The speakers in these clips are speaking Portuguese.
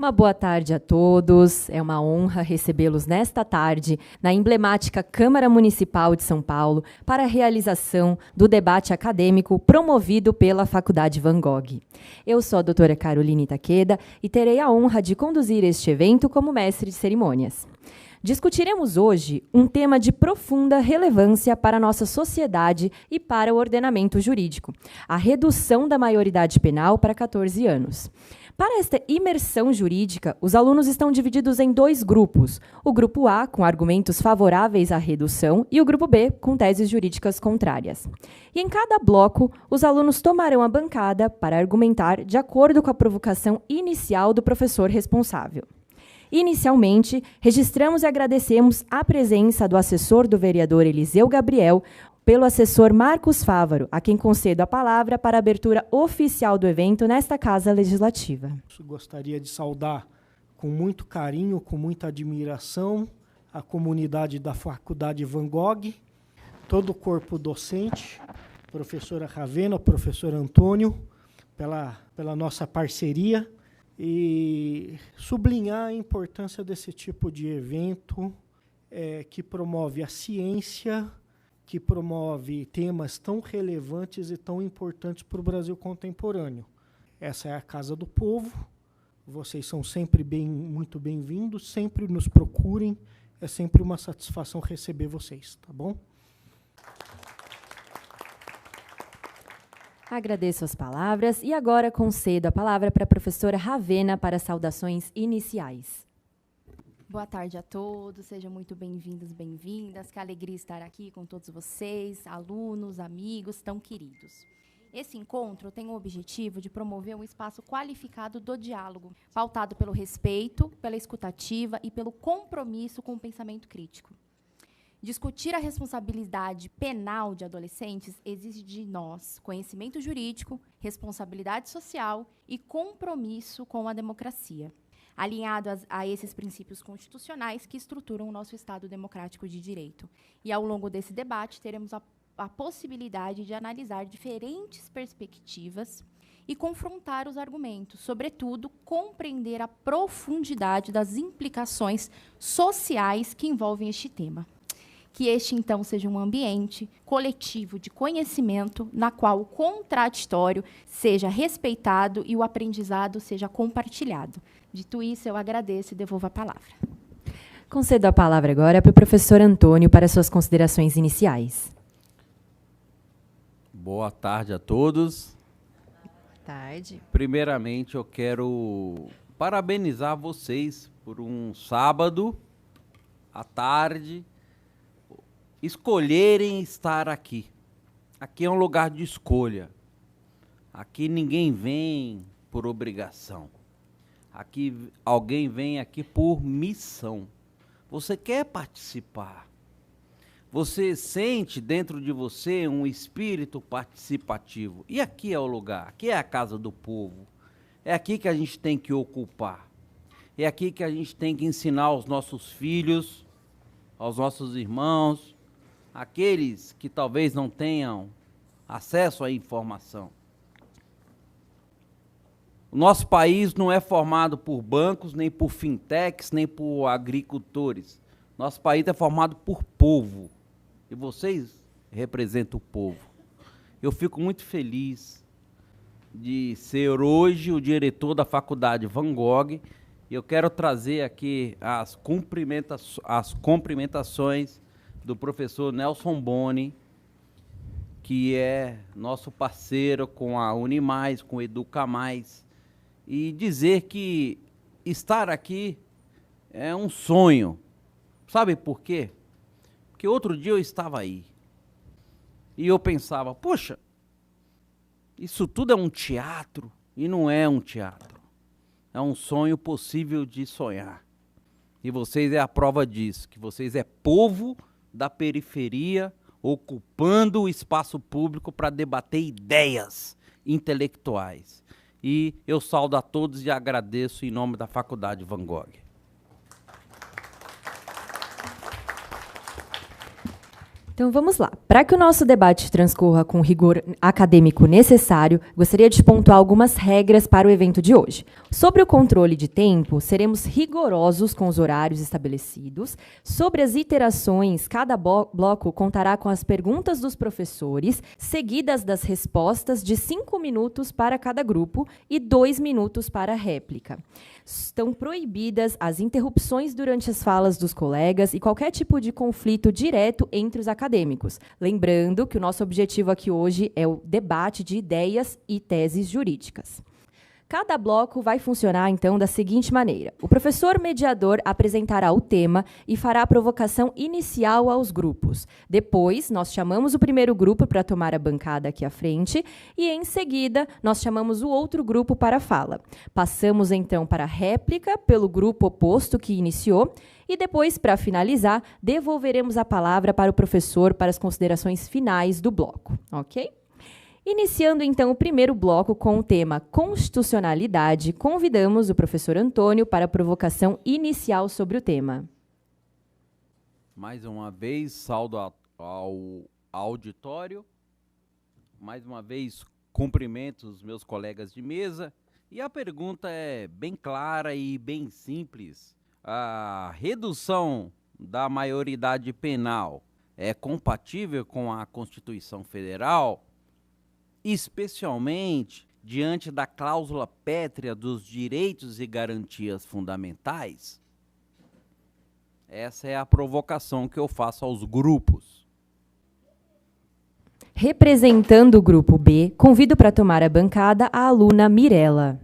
Uma boa tarde a todos. É uma honra recebê-los nesta tarde na emblemática Câmara Municipal de São Paulo para a realização do debate acadêmico promovido pela Faculdade Van Gogh. Eu sou a doutora Caroline Takeda e terei a honra de conduzir este evento como mestre de cerimônias. Discutiremos hoje um tema de profunda relevância para a nossa sociedade e para o ordenamento jurídico: a redução da maioridade penal para 14 anos. Para esta imersão jurídica, os alunos estão divididos em dois grupos: o grupo A, com argumentos favoráveis à redução, e o grupo B, com teses jurídicas contrárias. E em cada bloco, os alunos tomarão a bancada para argumentar de acordo com a provocação inicial do professor responsável. Inicialmente, registramos e agradecemos a presença do assessor do vereador Eliseu Gabriel, pelo assessor Marcos Fávaro, a quem concedo a palavra para a abertura oficial do evento nesta Casa Legislativa. Gostaria de saudar com muito carinho, com muita admiração, a comunidade da Faculdade Van Gogh, todo o corpo docente, professora Ravena, professor Antônio, pela nossa parceria, e sublinhar a importância desse tipo de evento que promove a ciência, que promove temas tão relevantes e tão importantes para o Brasil contemporâneo. Essa é a Casa do Povo, vocês são sempre muito bem-vindos, sempre nos procurem, é sempre uma satisfação receber vocês, tá bom? Agradeço as palavras e agora concedo a palavra para a professora Ravena para saudações iniciais. Boa tarde a todos, sejam muito bem-vindos, bem-vindas. Que alegria estar aqui com todos vocês, alunos, amigos tão queridos. Esse encontro tem o objetivo de promover um espaço qualificado do diálogo, pautado pelo respeito, pela escutativa e pelo compromisso com o pensamento crítico. Discutir a responsabilidade penal de adolescentes exige de nós conhecimento jurídico, responsabilidade social e compromisso com a democracia, alinhado a esses princípios constitucionais que estruturam o nosso Estado democrático de direito. E, ao longo desse debate, teremos a possibilidade de analisar diferentes perspectivas e confrontar os argumentos, sobretudo, compreender a profundidade das implicações sociais que envolvem este tema. Que este, então, seja um ambiente coletivo de conhecimento na qual o contraditório seja respeitado e o aprendizado seja compartilhado. Dito isso, eu agradeço e devolvo a palavra. Concedo a palavra agora para o professor Antônio para suas considerações iniciais. Boa tarde a todos. Boa tarde. Primeiramente, eu quero parabenizar vocês por um sábado à tarde escolherem estar aqui. Aqui é um lugar de escolha. Aqui ninguém vem por obrigação. Aqui alguém vem aqui por missão. Você quer participar. Você sente dentro de você um espírito participativo. E aqui é o lugar. Aqui é a casa do povo. É aqui que a gente tem que ocupar. É aqui que a gente tem que ensinar aos nossos filhos, aos nossos irmãos, aqueles que talvez não tenham acesso à informação. O nosso país não é formado por bancos, nem por fintechs, nem por agricultores. Nosso país é formado por povo. E vocês representam o povo. Eu fico muito feliz de ser hoje o diretor da Faculdade Van Gogh. E eu quero trazer aqui as cumprimentações do professor Nelson Boni, que é nosso parceiro com a Unimais, com o Educa Mais, e dizer que estar aqui é um sonho. Sabe por quê? Porque outro dia eu estava aí e eu pensava, poxa, isso tudo é um teatro, e não é um teatro. É um sonho possível de sonhar. E vocês é a prova disso, que vocês é povo da periferia, ocupando o espaço público para debater ideias intelectuais. E eu saúdo a todos e agradeço em nome da Faculdade Van Gogh. Então vamos lá. Para que o nosso debate transcorra com o rigor acadêmico necessário, gostaria de pontuar algumas regras para o evento de hoje. Sobre o controle de tempo, seremos rigorosos com os horários estabelecidos. Sobre as iterações, cada bloco contará com as perguntas dos professores, seguidas das respostas de 5 minutos para cada grupo e 2 minutos para a réplica. Estão proibidas as interrupções durante as falas dos colegas e qualquer tipo de conflito direto entre os acadêmicos. Lembrando que o nosso objetivo aqui hoje é o debate de ideias e teses jurídicas. Cada bloco vai funcionar, então, da seguinte maneira. O professor mediador apresentará o tema e fará a provocação inicial aos grupos. Depois, nós chamamos o primeiro grupo para tomar a bancada aqui à frente e, em seguida, nós chamamos o outro grupo para a fala. Passamos, então, para a réplica pelo grupo oposto que iniciou e depois, para finalizar, devolveremos a palavra para o professor para as considerações finais do bloco, ok? Iniciando, então, o primeiro bloco com o tema Constitucionalidade, convidamos o professor Antônio para a provocação inicial sobre o tema. Mais uma vez, saldo ao auditório. Mais uma vez, cumprimento os meus colegas de mesa. E a pergunta é bem clara e bem simples. A redução da maioridade penal é compatível com a Constituição Federal? Especialmente diante da cláusula pétrea dos direitos e garantias fundamentais? Essa é a provocação que eu faço aos grupos. Representando o grupo B, convido para tomar a bancada a aluna Mirella.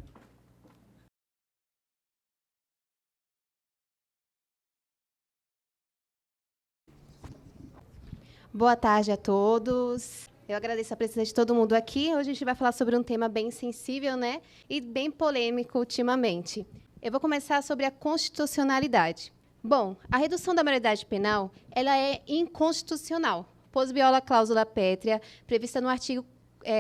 Boa tarde a todos. Eu agradeço a presença de todo mundo aqui. Hoje a gente vai falar sobre um tema bem sensível, né? E bem polêmico ultimamente. Eu vou começar sobre a constitucionalidade. Bom, a redução da maioridade penal, ela é inconstitucional, pois viola a cláusula pétrea prevista no artigo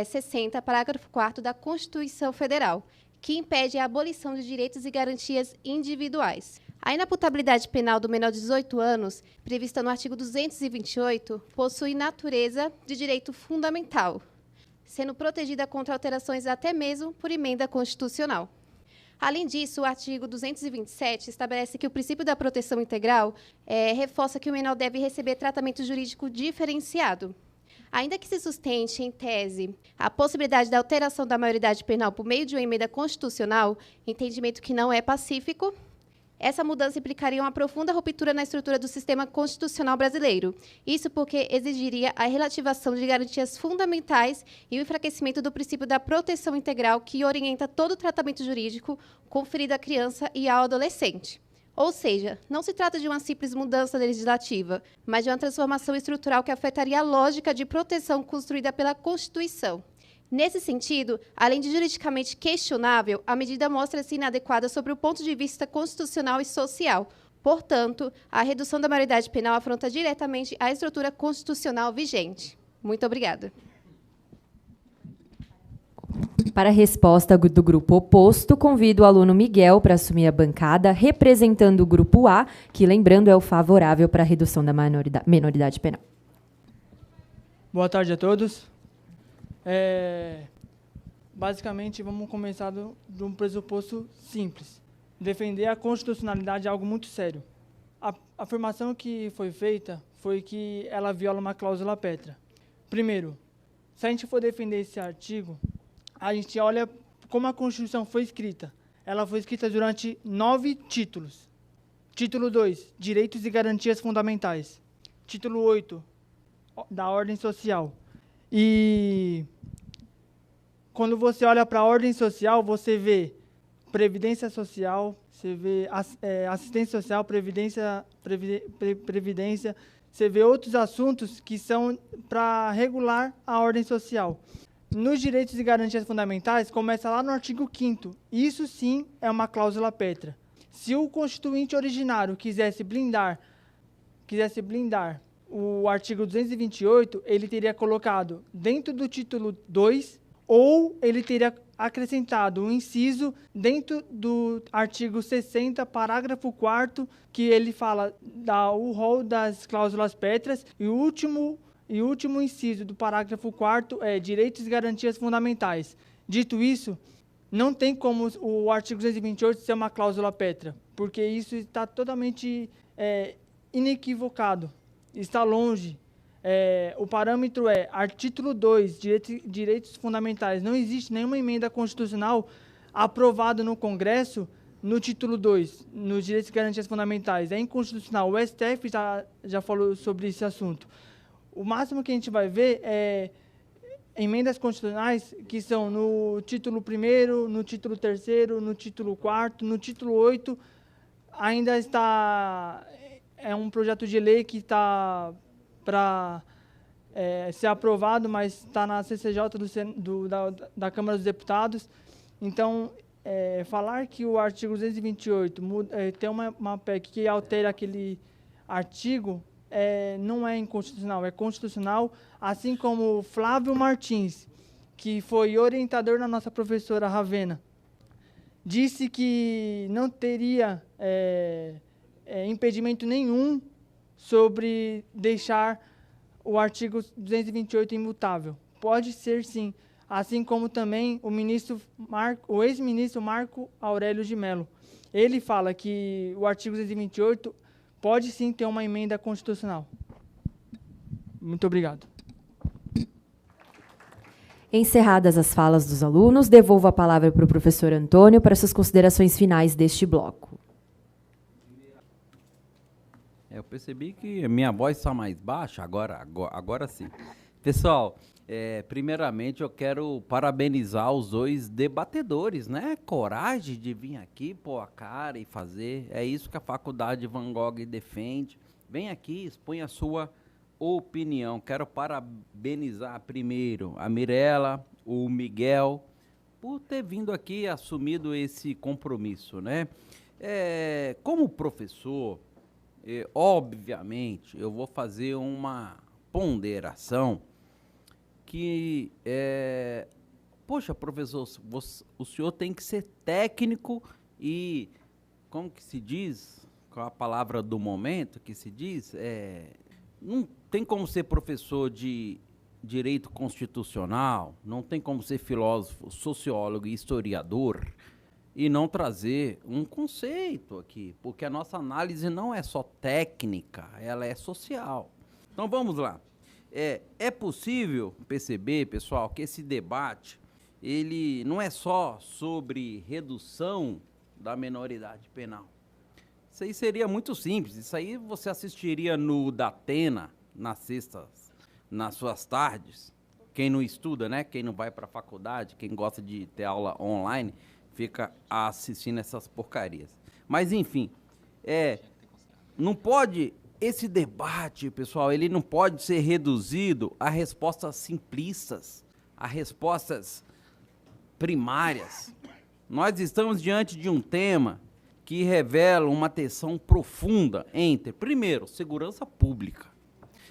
60, parágrafo 4º da Constituição Federal, que impede a abolição de direitos e garantias individuais. A inaputabilidade penal do menor de 18 anos, prevista no artigo 228, possui natureza de direito fundamental, sendo protegida contra alterações até mesmo por emenda constitucional. Além disso, o artigo 227 estabelece que o princípio da proteção integral reforça que o menor deve receber tratamento jurídico diferenciado. Ainda que se sustente, em tese, a possibilidade da alteração da maioridade penal por meio de uma emenda constitucional, entendimento que não é pacífico, essa mudança implicaria uma profunda ruptura na estrutura do sistema constitucional brasileiro. Isso porque exigiria a relativação de garantias fundamentais e o enfraquecimento do princípio da proteção integral que orienta todo o tratamento jurídico conferido à criança e ao adolescente. Ou seja, não se trata de uma simples mudança legislativa, mas de uma transformação estrutural que afetaria a lógica de proteção construída pela Constituição. Nesse sentido, além de juridicamente questionável, a medida mostra-se inadequada sob o ponto de vista constitucional e social. Portanto, a redução da maioridade penal afronta diretamente a estrutura constitucional vigente. Muito obrigada. Para a resposta do grupo oposto, convido o aluno Miguel para assumir a bancada, representando o grupo A, que, lembrando, é o favorável para a redução da menoridade penal. Boa tarde a todos. Basicamente, vamos começar de um pressuposto simples. Defender a constitucionalidade é algo muito sério. A afirmação que foi feita foi que ela viola uma cláusula pétrea. Primeiro, se a gente for defender esse artigo, a gente olha como a Constituição foi escrita. Ela foi escrita durante 9 títulos. Título 2, Direitos e Garantias Fundamentais. Título 8, da Ordem Social. E quando você olha para a ordem social, você vê previdência social, você vê assistência social, previdência, você vê outros assuntos que são para regular a ordem social. Nos direitos e garantias fundamentais, começa lá no artigo 5º. Isso sim é uma cláusula pétrea. Se o constituinte originário quisesse blindar o artigo 228, ele teria colocado dentro do título 2 ou ele teria acrescentado um inciso dentro do artigo 60, parágrafo 4º, que ele fala o rol das cláusulas pétreas, e o último inciso do parágrafo 4º é direitos e garantias fundamentais. Dito isso, não tem como o artigo 228 ser uma cláusula pétrea, porque isso está totalmente inequivocado, está longe. O parâmetro é artigo 2, direitos fundamentais. Não existe nenhuma emenda constitucional aprovada no Congresso no título 2, nos direitos e garantias fundamentais. É inconstitucional. O STF já falou sobre esse assunto. O máximo que a gente vai ver é emendas constitucionais que são no título 1º, no título 3º, no título 4º, no título 8. Ainda está... É um projeto de lei que está para ser aprovado, mas está na CCJ da Câmara dos Deputados. Então, falar que o artigo 228 tem uma PEC que altera aquele artigo não é inconstitucional, é constitucional, assim como Flávio Martins, que foi orientador da nossa professora Ravena, disse que não teria impedimento nenhum sobre deixar o artigo 228 imutável. Pode ser, sim. Assim como também o ex-ministro Marco Aurélio de Mello. Ele fala que o artigo 228 pode, sim, ter uma emenda constitucional. Muito obrigado. Encerradas as falas dos alunos, devolvo a palavra para o professor Antônio para suas considerações finais deste bloco. Eu percebi que a minha voz está mais baixa, agora sim. Pessoal, primeiramente eu quero parabenizar os dois debatedores, né? Coragem de vir aqui, pôr a cara e fazer. É isso que a Faculdade Van Gogh defende. Vem aqui, expõe a sua opinião. Quero parabenizar primeiro a Mirela, o Miguel, por ter vindo aqui e assumido esse compromisso, né? Como professor... obviamente, eu vou fazer uma ponderação que, poxa, professor, o senhor tem que ser técnico e, como que se diz, com a palavra do momento que se diz, não tem como ser professor de direito constitucional, não tem como ser filósofo, sociólogo e historiador, e não trazer um conceito aqui, porque a nossa análise não é só técnica, ela é social. Então vamos lá. É possível perceber, pessoal, que esse debate, ele não é só sobre redução da menoridade penal. Isso aí seria muito simples, isso aí você assistiria no Datena, nas sextas, nas suas tardes. Quem não estuda, né? Quem não vai para a faculdade, quem gosta de ter aula online, fica assistindo essas porcarias. Mas, enfim, não pode, esse debate, pessoal, ele não pode ser reduzido a respostas simplistas, a respostas primárias. Nós estamos diante de um tema que revela uma tensão profunda entre, primeiro, segurança pública.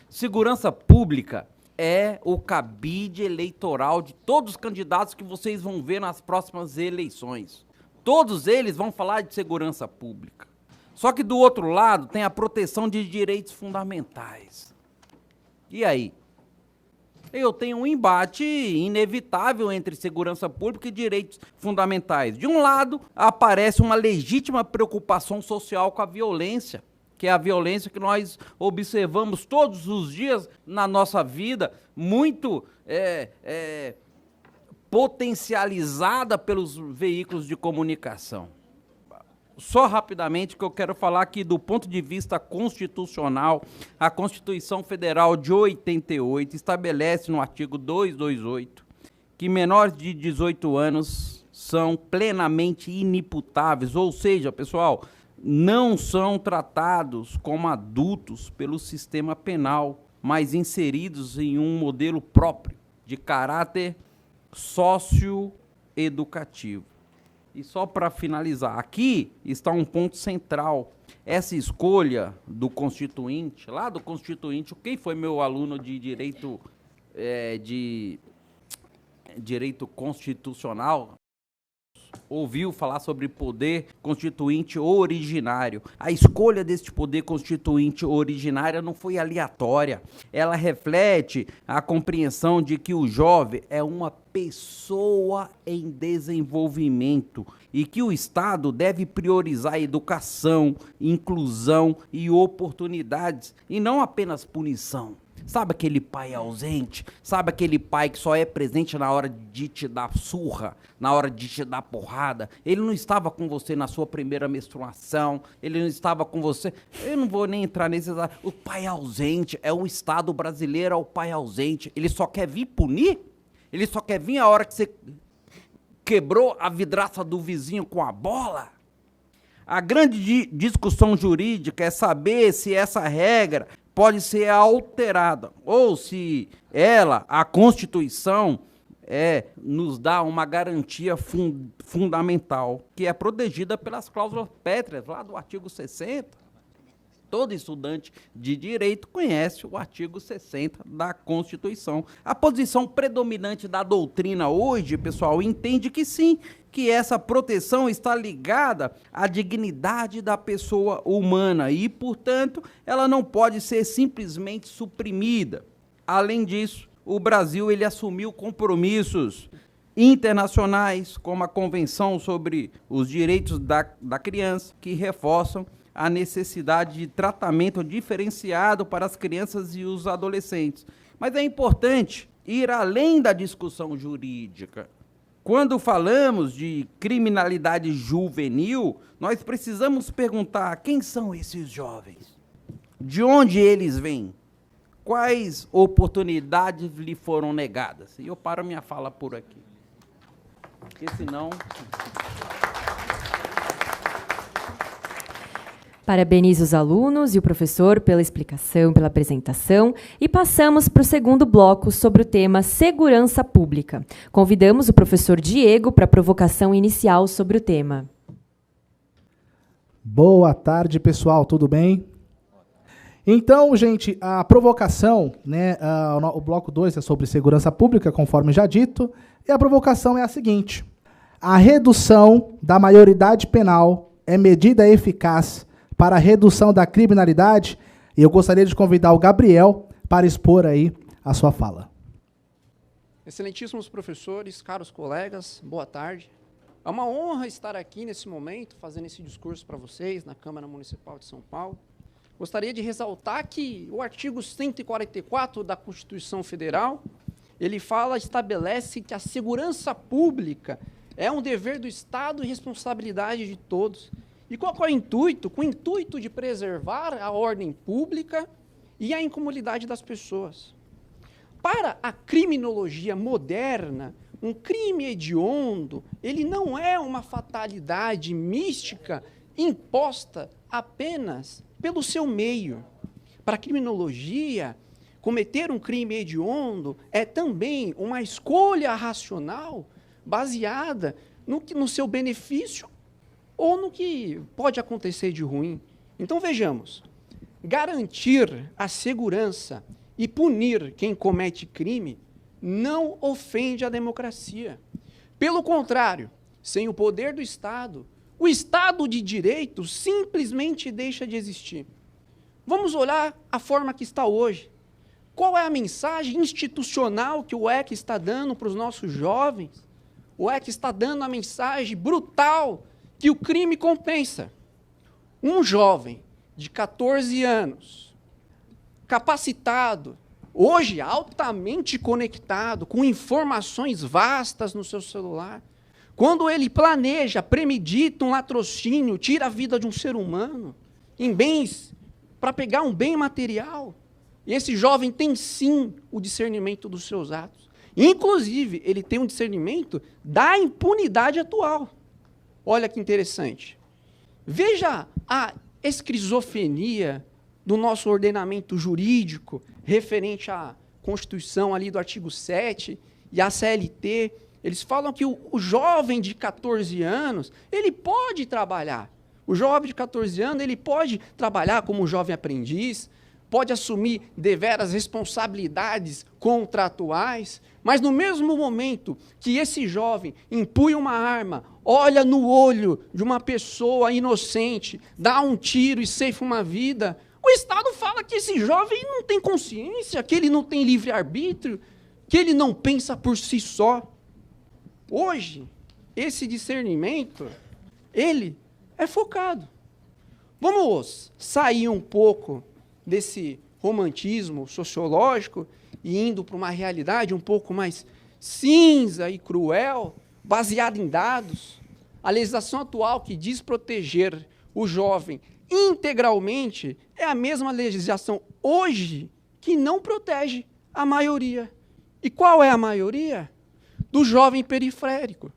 Segurança pública é o cabide eleitoral de todos os candidatos que vocês vão ver nas próximas eleições. Todos eles vão falar de segurança pública. Só que do outro lado tem a proteção de direitos fundamentais. E aí? Eu tenho um embate inevitável entre segurança pública e direitos fundamentais. De um lado, aparece uma legítima preocupação social com a violência, que é a violência que nós observamos todos os dias na nossa vida, muito potencializada pelos veículos de comunicação. Só rapidamente que eu quero falar que, do ponto de vista constitucional, a Constituição Federal de 88 estabelece no artigo 228 que menores de 18 anos são plenamente inimputáveis, ou seja, pessoal, não são tratados como adultos pelo sistema penal, mas inseridos em um modelo próprio, de caráter socioeducativo. E só para finalizar, aqui está um ponto central. Essa escolha do Constituinte, lá do Constituinte, quem foi meu aluno de Direito direito constitucional, ouviu falar sobre poder constituinte originário. A escolha deste poder constituinte originário não foi aleatória. Ela reflete a compreensão de que o jovem é uma pessoa em desenvolvimento e que o Estado deve priorizar a educação, inclusão e oportunidades e não apenas punição. Sabe aquele pai ausente? Sabe aquele pai que só é presente na hora de te dar surra, na hora de te dar porrada? Ele não estava com você na sua primeira menstruação, ele não estava com você... Eu não vou nem entrar nesse... O pai ausente, é o Estado brasileiro, é o pai ausente. Ele só quer vir punir? Ele só quer vir a hora que você quebrou a vidraça do vizinho com a bola? A grande discussão jurídica é saber se essa regra pode ser alterada, ou se ela, a Constituição, nos dá uma garantia fundamental, que é protegida pelas cláusulas pétreas, lá do artigo 60. Todo estudante de direito conhece o artigo 60 da Constituição. A posição predominante da doutrina hoje, pessoal, entende que sim, que essa proteção está ligada à dignidade da pessoa humana e, portanto, ela não pode ser simplesmente suprimida. Além disso, o Brasil ele assumiu compromissos internacionais, como a Convenção sobre os Direitos da Criança, que reforçam a necessidade de tratamento diferenciado para as crianças e os adolescentes. Mas é importante ir além da discussão jurídica. Quando falamos de criminalidade juvenil, nós precisamos perguntar quem são esses jovens? De onde eles vêm? Quais oportunidades lhe foram negadas? E eu paro minha fala por aqui. Porque senão... Parabenizo os alunos e o professor pela explicação, pela apresentação, e passamos para o segundo bloco sobre o tema segurança pública. Convidamos o professor Diego para a provocação inicial sobre o tema. Boa tarde, pessoal, tudo bem? Então, gente, a provocação, né, o bloco 2 é sobre segurança pública, conforme já dito, e a provocação é a seguinte: a redução da maioridade penal é medida eficaz para a redução da criminalidade, e eu gostaria de convidar o Gabriel para expor aí a sua fala. Excelentíssimos professores, caros colegas, boa tarde. É uma honra estar aqui nesse momento, fazendo esse discurso para vocês, na Câmara Municipal de São Paulo. Gostaria de ressaltar que o artigo 144 da Constituição Federal, ele estabelece que a segurança pública é um dever do Estado e responsabilidade de todos. E qual é o intuito? Com o intuito de preservar a ordem pública e a incomunidade das pessoas. Para a criminologia moderna, um crime hediondo, ele não é uma fatalidade mística imposta apenas pelo seu meio. Para a criminologia, cometer um crime hediondo é também uma escolha racional baseada no seu benefício ou no que pode acontecer de ruim. Então, vejamos, garantir a segurança e punir quem comete crime não ofende a democracia. Pelo contrário, sem o poder do Estado, o Estado de Direito simplesmente deixa de existir. Vamos olhar a forma que está hoje. Qual é a mensagem institucional que o ECA está dando para os nossos jovens? O ECA está dando a mensagem brutal que o crime compensa. Um jovem de 14 anos, capacitado, hoje altamente conectado, com informações vastas no seu celular, quando ele planeja, premedita um latrocínio, tira a vida de um ser humano, em bens, para pegar um bem material, esse jovem tem sim o discernimento dos seus atos. Inclusive, ele tem um discernimento da impunidade atual. Olha que interessante. Veja a esquizofrenia do nosso ordenamento jurídico referente à Constituição ali do artigo 7 e à CLT. Eles falam que o jovem de 14 anos, ele pode trabalhar. O jovem de 14 anos, ele pode trabalhar como jovem aprendiz, pode assumir deveras responsabilidades contratuais, mas no mesmo momento que esse jovem empunha uma arma, olha no olho de uma pessoa inocente, dá um tiro e ceifa uma vida, o Estado fala que esse jovem não tem consciência, que ele não tem livre-arbítrio, que ele não pensa por si só. Hoje, esse discernimento, ele é focado. Vamos sair um pouco desse romantismo sociológico e indo para uma realidade um pouco mais cinza e cruel, baseada em dados. A legislação atual que diz proteger o jovem integralmente é a mesma legislação hoje que não protege a maioria. E qual é a maioria? Do jovem periférico.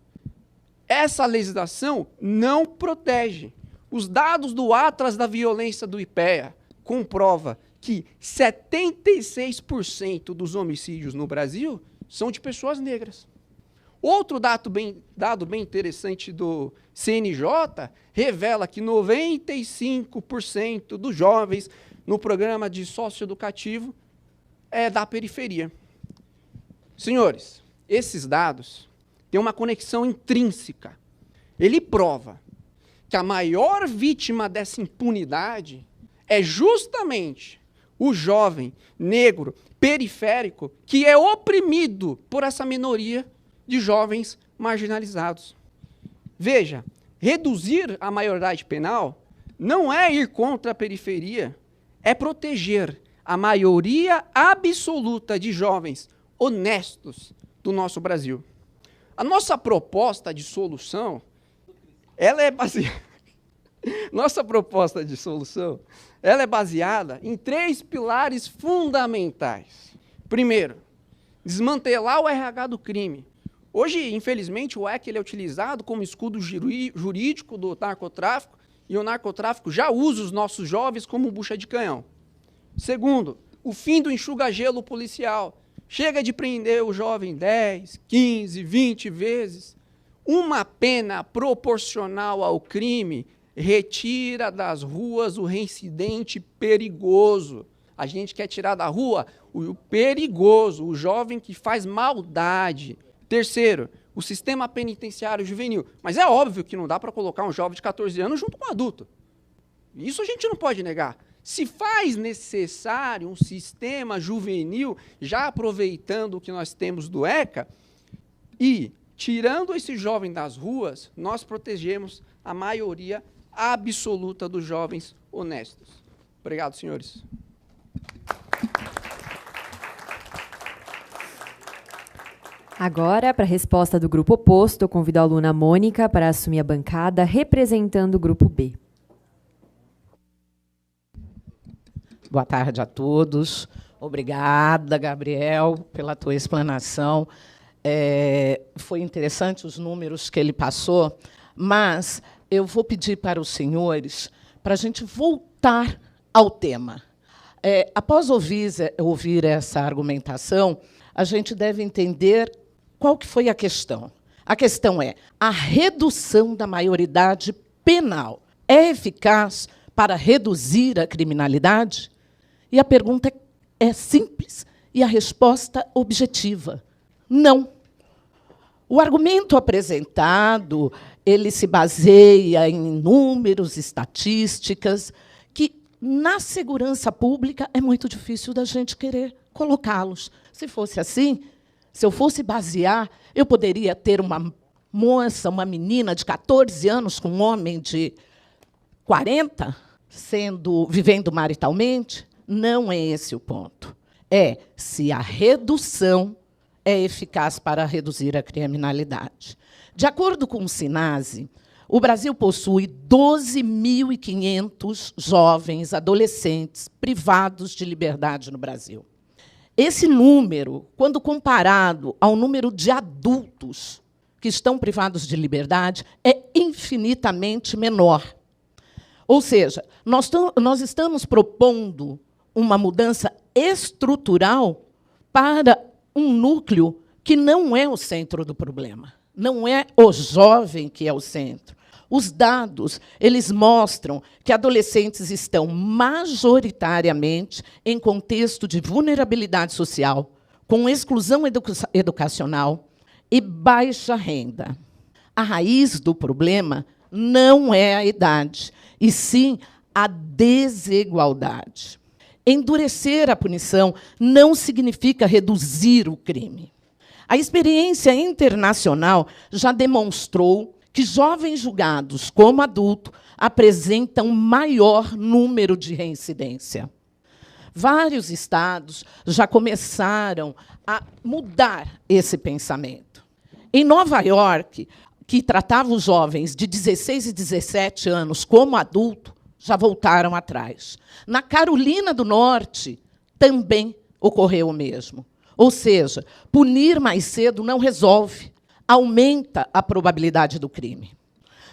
Essa legislação não protege. Os dados do Atlas da Violência do IPEA comprova que 76% dos homicídios no Brasil são de pessoas negras. Outro dado bem interessante do CNJ revela que 95% dos jovens no programa de socioeducativo é da periferia. Senhores, esses dados têm uma conexão intrínseca. Ele prova que a maior vítima dessa impunidade é justamente o jovem negro periférico que é oprimido por essa minoria de jovens marginalizados. Veja, reduzir a maioridade penal não é ir contra a periferia, é proteger a maioria absoluta de jovens honestos do nosso Brasil. A nossa proposta de solução, ela é baseada em 3 pilares fundamentais. Primeiro, desmantelar o RH do crime. Hoje, infelizmente, o EC ele é utilizado como escudo jurídico do narcotráfico e o narcotráfico já usa os nossos jovens como bucha de canhão. Segundo, o fim do enxuga-gelo policial. Chega de prender o jovem 10, 15, 20 vezes. Uma pena proporcional ao crime retira das ruas o reincidente perigoso. A gente quer tirar da rua o perigoso, o jovem que faz maldade. Terceiro, o sistema penitenciário juvenil. Mas é óbvio que não dá para colocar um jovem de 14 anos junto com um adulto. Isso a gente não pode negar. Se faz necessário um sistema juvenil, já aproveitando o que nós temos do ECA, e tirando esse jovem das ruas, nós protegemos a maioria absoluta dos jovens honestos. Obrigado, senhores. Agora, para a resposta do grupo oposto, eu convido a aluna Mônica para assumir a bancada, representando o grupo B. Boa tarde a todos. Obrigada, Gabriel, pela tua explanação. Foi interessante os números que ele passou, mas eu vou pedir para os senhores para a gente voltar ao tema. Após ouvir essa argumentação, a gente deve entender qual que foi a questão. A questão é: a redução da maioridade penal é eficaz para reduzir a criminalidade? E a pergunta é simples e a resposta objetiva: não. O argumento apresentado, ele se baseia em números, estatísticas, que na segurança pública é muito difícil da gente querer colocá-los. Se fosse assim, se eu fosse basear, eu poderia ter uma moça, uma menina de 14 anos com um homem de 40, vivendo maritalmente. Não é esse o ponto. É se a redução é eficaz para reduzir a criminalidade. De acordo com o SINASE, o Brasil possui 12.500 jovens adolescentes privados de liberdade no Brasil. Esse número, quando comparado ao número de adultos que estão privados de liberdade, é infinitamente menor. Ou seja, nós estamos propondo uma mudança estrutural para um núcleo que não é o centro do problema. Não é o jovem que é o centro. Os dados, eles mostram que adolescentes estão majoritariamente em contexto de vulnerabilidade social, com exclusão educacional e baixa renda. A raiz do problema não é a idade, e sim a desigualdade. Endurecer a punição não significa reduzir o crime. A experiência internacional já demonstrou que jovens julgados como adultos apresentam maior número de reincidência. Vários estados já começaram a mudar esse pensamento. Em Nova York, que tratava os jovens de 16 e 17 anos como adulto, já voltaram atrás. Na Carolina do Norte, também ocorreu o mesmo. Ou seja, punir mais cedo não resolve, aumenta a probabilidade do crime.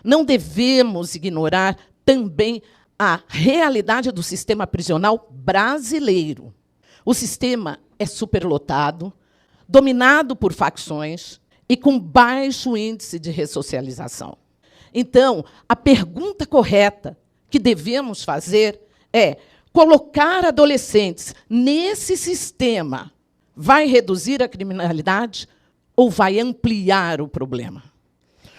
Não devemos ignorar também a realidade do sistema prisional brasileiro. O sistema é superlotado, dominado por facções e com baixo índice de ressocialização. Então, a pergunta correta que devemos fazer é: colocar adolescentes nesse sistema vai reduzir a criminalidade ou vai ampliar o problema?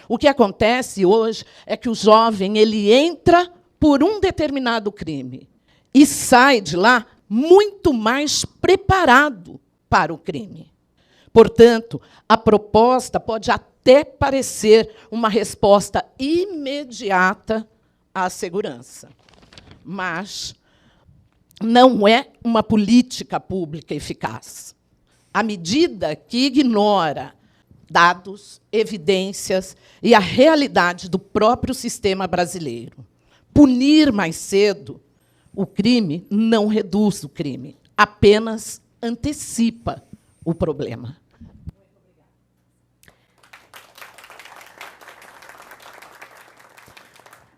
O que acontece hoje é que o jovem ele entra por um determinado crime e sai de lá muito mais preparado para o crime. Portanto, a proposta pode até parecer uma resposta imediata à segurança, mas não é uma política pública eficaz. À medida que ignora dados, evidências e a realidade do próprio sistema brasileiro. Punir mais cedo o crime não reduz o crime, apenas antecipa o problema.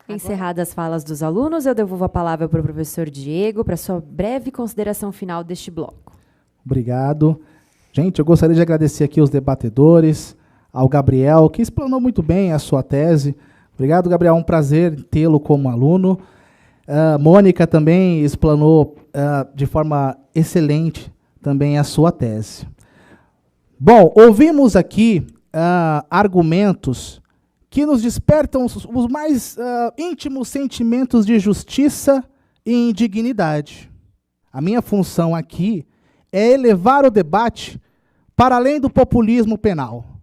Encerradas as falas dos alunos, eu devolvo a palavra para o professor Diego para sua breve consideração final deste bloco. Obrigado. Gente, eu gostaria de agradecer aqui aos debatedores, ao Gabriel, que explanou muito bem a sua tese. Obrigado, Gabriel, é um prazer tê-lo como aluno. Mônica também explanou de forma excelente também a sua tese. Bom, ouvimos aqui argumentos que nos despertam os mais íntimos sentimentos de justiça e indignidade. A minha função aqui é elevar o debate para além do populismo penal.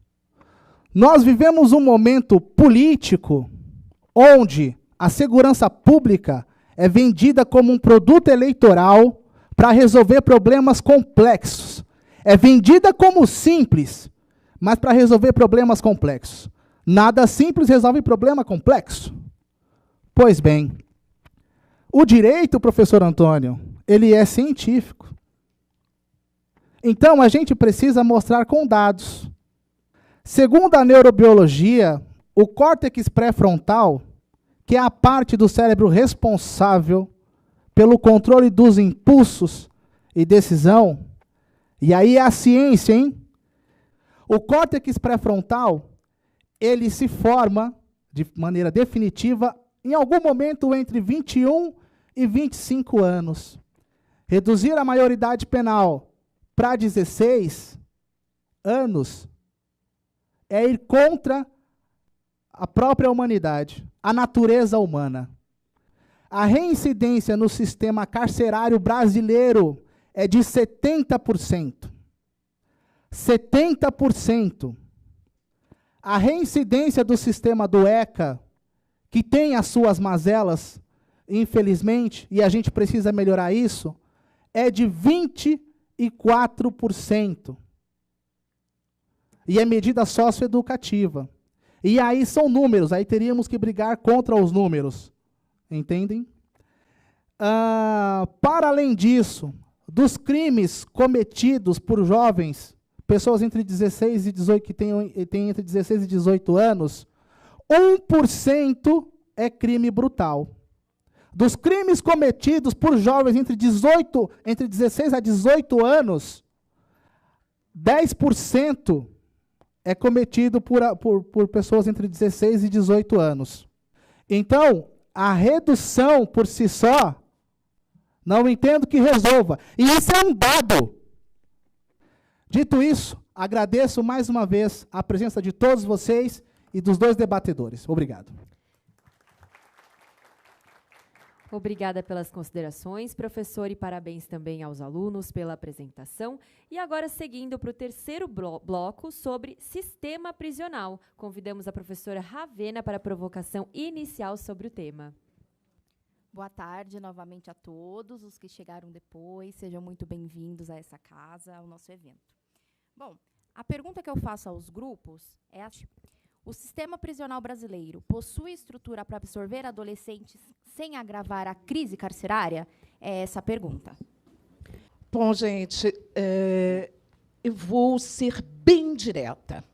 Nós vivemos um momento político onde a segurança pública é vendida como um produto eleitoral para resolver problemas complexos. É vendida como simples, mas para resolver problemas complexos. Nada simples resolve problema complexo. Pois bem, o direito, professor Antônio, ele é científico. Então, a gente precisa mostrar com dados. Segundo a neurobiologia, o córtex pré-frontal, que é a parte do cérebro responsável pelo controle dos impulsos e decisão, e aí é a ciência, hein? O córtex pré-frontal, ele se forma de maneira definitiva em algum momento entre 21 e 25 anos. Reduzir a maioridade penal para 16 anos é ir contra a própria humanidade, a natureza humana. A reincidência no sistema carcerário brasileiro é de 70%. 70%. A reincidência do sistema do ECA, que tem as suas mazelas, infelizmente, e a gente precisa melhorar isso, é de 24%. E é medida socioeducativa. E aí são números, aí teríamos que brigar contra os números. Entendem? Para além disso, dos crimes cometidos por jovens, pessoas entre 16 e 18, que têm entre 16 e 18 anos, 1% é crime brutal. Dos crimes cometidos por jovens entre 16 a 18 anos, 10% é cometido por pessoas entre 16 e 18 anos. Então, a redução por si só, não entendo que resolva. E isso é um dado. Dito isso, agradeço mais uma vez a presença de todos vocês e dos dois debatedores. Obrigado. Obrigada pelas considerações, professor, e parabéns também aos alunos pela apresentação. E agora, seguindo para o terceiro bloco sobre sistema prisional. Convidamos a professora Ravena para a provocação inicial sobre o tema. Boa tarde novamente a todos os que chegaram depois. Sejam muito bem-vindos a essa casa, ao nosso evento. Bom, a pergunta que eu faço aos grupos é a seguinte: o sistema prisional brasileiro possui estrutura para absorver adolescentes sem agravar a crise carcerária? É essa a pergunta. Bom, gente, eu vou ser bem direta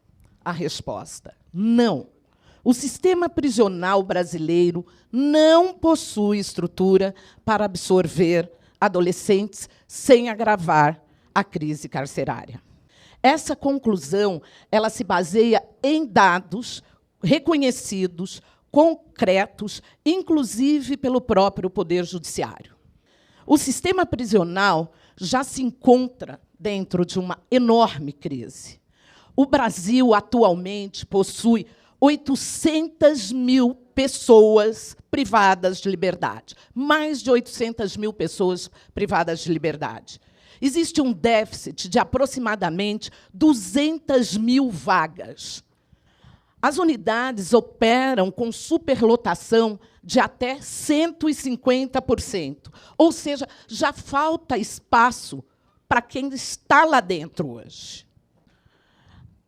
a resposta. Não. O sistema prisional brasileiro não possui estrutura para absorver adolescentes sem agravar a crise carcerária. Essa conclusão, ela se baseia em dados reconhecidos, concretos, inclusive pelo próprio Poder Judiciário. O sistema prisional já se encontra dentro de uma enorme crise. O Brasil, atualmente, possui 800 mil pessoas privadas de liberdade. Mais de 800 mil pessoas privadas de liberdade. Existe um déficit de aproximadamente 200 mil vagas. As unidades operam com superlotação de até 150%. Ou seja, já falta espaço para quem está lá dentro hoje.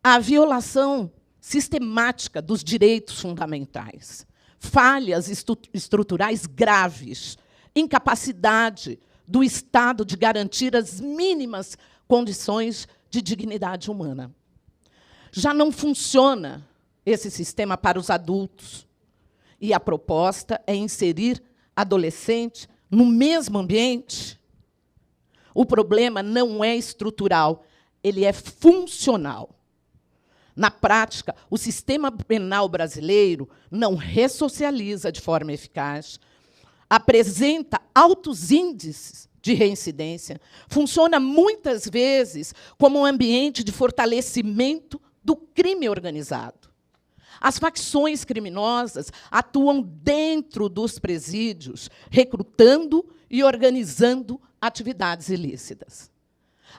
A violação sistemática dos direitos fundamentais, falhas estruturais graves, incapacidade do Estado de garantir as mínimas condições de dignidade humana. Já não funciona esse sistema para os adultos. E a proposta é inserir adolescente no mesmo ambiente. O problema não é estrutural, ele é funcional. Na prática, o sistema penal brasileiro não ressocializa de forma eficaz, apresenta altos índices de reincidência, funciona muitas vezes como um ambiente de fortalecimento do crime organizado. As facções criminosas atuam dentro dos presídios, recrutando e organizando atividades ilícitas.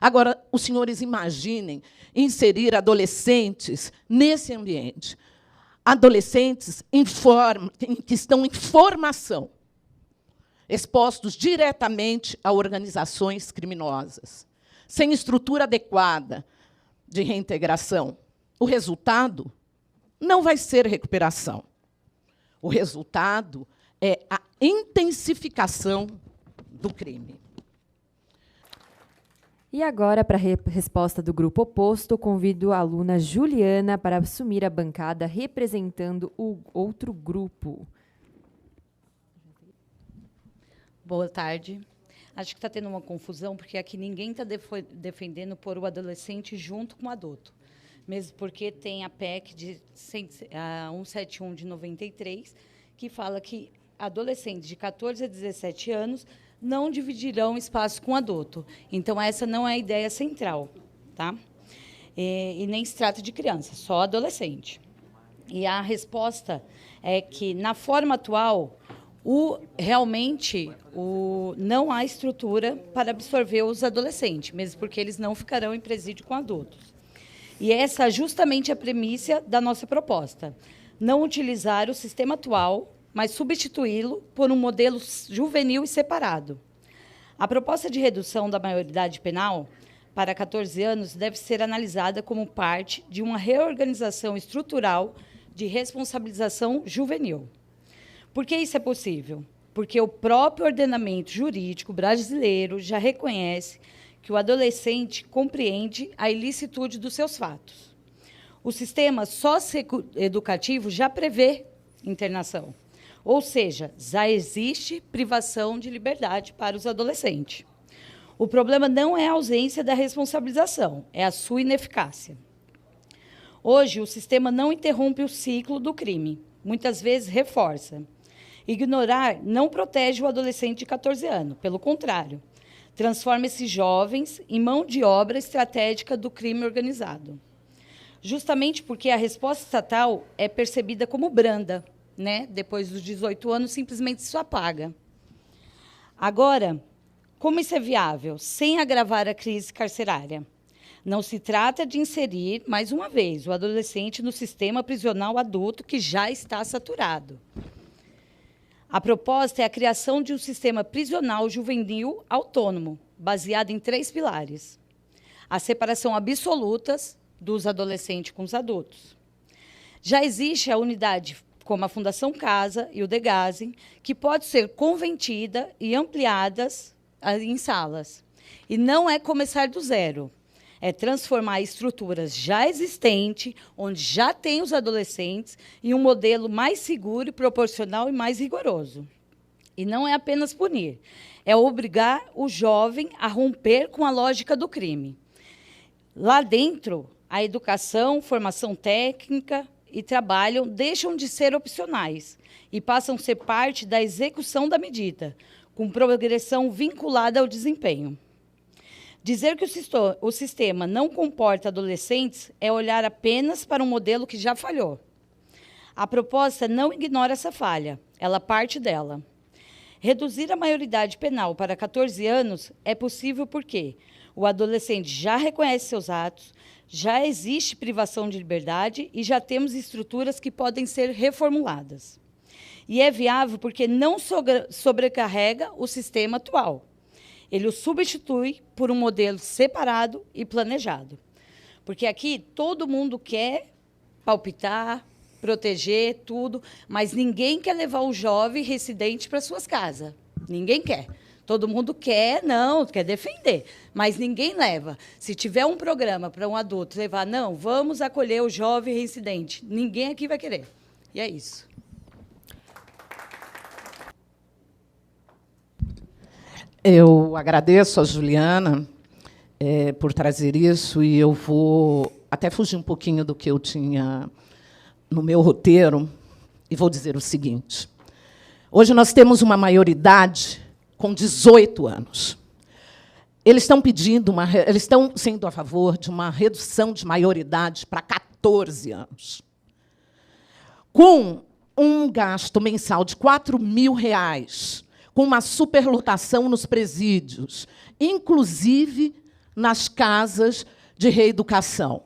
Agora, os senhores imaginem inserir adolescentes nesse ambiente. Adolescentes que estão em formação, expostos diretamente a organizações criminosas, sem estrutura adequada de reintegração. O resultado não vai ser recuperação. O resultado é a intensificação do crime. E agora, para a resposta do grupo oposto, convido a aluna Juliana para assumir a bancada representando o outro grupo. Boa tarde. Acho que está tendo uma confusão, porque aqui ninguém está defendendo pôr o adolescente junto com o adulto, mesmo porque tem a PEC de 171 de 93, que fala que adolescentes de 14 a 17 anos não dividirão espaço com adulto. Então, essa não é a ideia central, tá? E nem se trata de criança, só adolescente. E a resposta é que, na forma atual, realmente não há estrutura para absorver os adolescentes, mesmo porque eles não ficarão em presídio com adultos. E essa é justamente a premissa da nossa proposta. Não utilizar o sistema atual, mas substituí-lo por um modelo juvenil e separado. A proposta de redução da maioridade penal para 14 anos deve ser analisada como parte de uma reorganização estrutural de responsabilização juvenil. Por que isso é possível? Porque o próprio ordenamento jurídico brasileiro já reconhece que o adolescente compreende a ilicitude dos seus fatos. O sistema socioeducativo já prevê internação. Ou seja, já existe privação de liberdade para os adolescentes. O problema não é a ausência da responsabilização, é a sua ineficácia. Hoje, o sistema não interrompe o ciclo do crime, muitas vezes reforça. Ignorar não protege o adolescente de 14 anos, pelo contrário, transforma esses jovens em mão de obra estratégica do crime organizado. Justamente porque a resposta estatal é percebida como branda, né? Depois dos 18 anos, simplesmente isso apaga. Agora, como isso é viável, sem agravar a crise carcerária? Não se trata de inserir, mais uma vez, o adolescente no sistema prisional adulto que já está saturado. A proposta é a criação de um sistema prisional juvenil autônomo, baseado em 3 pilares. A separação absoluta dos adolescentes com os adultos. Já existe a unidade como a Fundação Casa e o Degase, que pode ser convertida e ampliadas em salas. E não é começar do zero, é transformar estruturas já existentes, onde já tem os adolescentes, em um modelo mais seguro, proporcional e mais rigoroso. E não é apenas punir, é obrigar o jovem a romper com a lógica do crime. Lá dentro, a educação, formação técnica e trabalho deixam de ser opcionais e passam a ser parte da execução da medida, com progressão vinculada ao desempenho. Dizer que o sistema não comporta adolescentes é olhar apenas para um modelo que já falhou. A proposta não ignora essa falha, ela parte dela. Reduzir a maioridade penal para 14 anos é possível porque o adolescente já reconhece seus atos, já existe privação de liberdade e já temos estruturas que podem ser reformuladas. E é viável porque não sobrecarrega o sistema atual. Ele o substitui por um modelo separado e planejado. Porque aqui todo mundo quer palpitar, proteger tudo, mas ninguém quer levar o jovem residente para suas casas. Ninguém quer. Todo mundo quer, não, quer defender, mas ninguém leva. Se tiver um programa para um adulto levar, não, vamos acolher o jovem reincidente, ninguém aqui vai querer. E é isso. Eu agradeço a Juliana por trazer isso, e eu vou até fugir um pouquinho do que eu tinha no meu roteiro, e vou dizer o seguinte. Hoje nós temos uma maioridade com 18 anos. Eles estão sendo a favor de uma redução de maioridade para 14 anos. Com um gasto mensal de R$4.000, com uma superlotação nos presídios, inclusive nas casas de reeducação.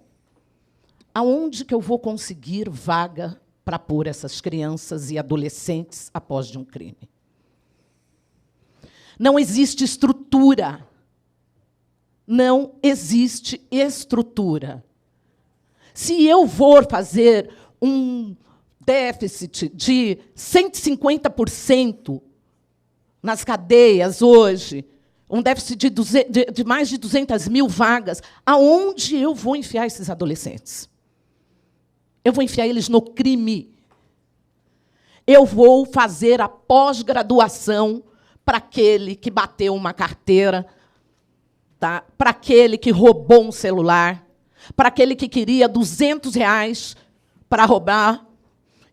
Aonde que eu vou conseguir vaga para pôr essas crianças e adolescentes após de um crime? Não existe estrutura. Não existe estrutura. Se eu for fazer um déficit de 150% nas cadeias hoje, um déficit de mais de 200 mil vagas, aonde eu vou enfiar esses adolescentes? Eu vou enfiar eles no crime. Eu vou fazer a pós-graduação para aquele que bateu uma carteira, tá? Para aquele que roubou um celular, para aquele que queria R$200 para roubar,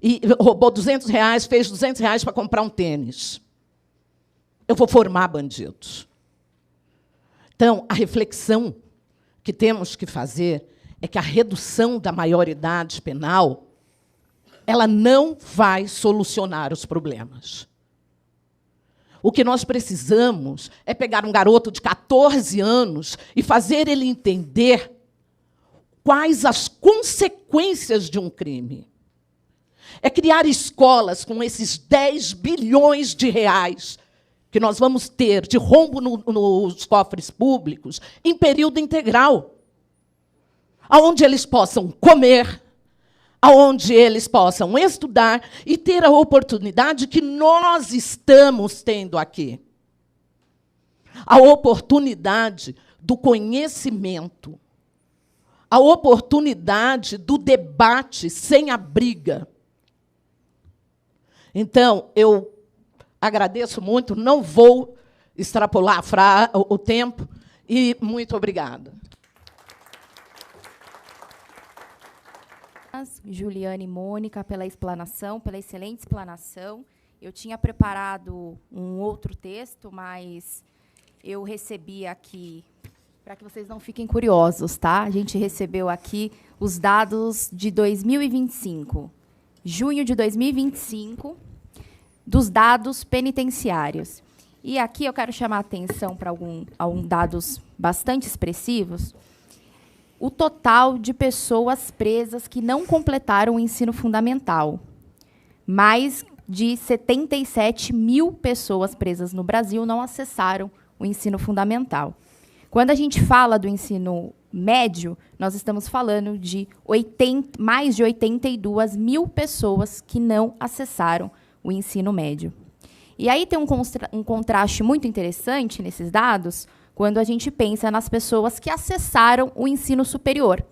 e roubou R$200, fez R$200 para comprar um tênis. Eu vou formar bandidos. Então, a reflexão que temos que fazer é que a redução da maioridade penal ela não vai solucionar os problemas. O que nós precisamos é pegar um garoto de 14 anos e fazer ele entender quais as consequências de um crime. É criar escolas com esses 10 bilhões de reais que nós vamos ter de rombo nos cofres públicos em período integral, onde eles possam comer, onde eles possam estudar e ter a oportunidade que nós estamos tendo aqui. A oportunidade do conhecimento, a oportunidade do debate sem a briga. Então, eu agradeço muito, não vou extrapolar o tempo, e muito obrigada. Juliana e Mônica, pela explanação, pela excelente explanação. Eu tinha preparado um outro texto, mas eu recebi aqui, para que vocês não fiquem curiosos, tá? A gente recebeu aqui os dados de 2025, junho de 2025, dos dados penitenciários. E aqui eu quero chamar a atenção para alguns dados bastante expressivos. O total de pessoas presas que não completaram o ensino fundamental. Mais de 77 mil pessoas presas no Brasil não acessaram o ensino fundamental. Quando a gente fala do ensino médio, nós estamos falando de mais de 82 mil pessoas que não acessaram o ensino médio. E aí tem um contraste muito interessante nesses dados, quando a gente pensa nas pessoas que acessaram o ensino superior.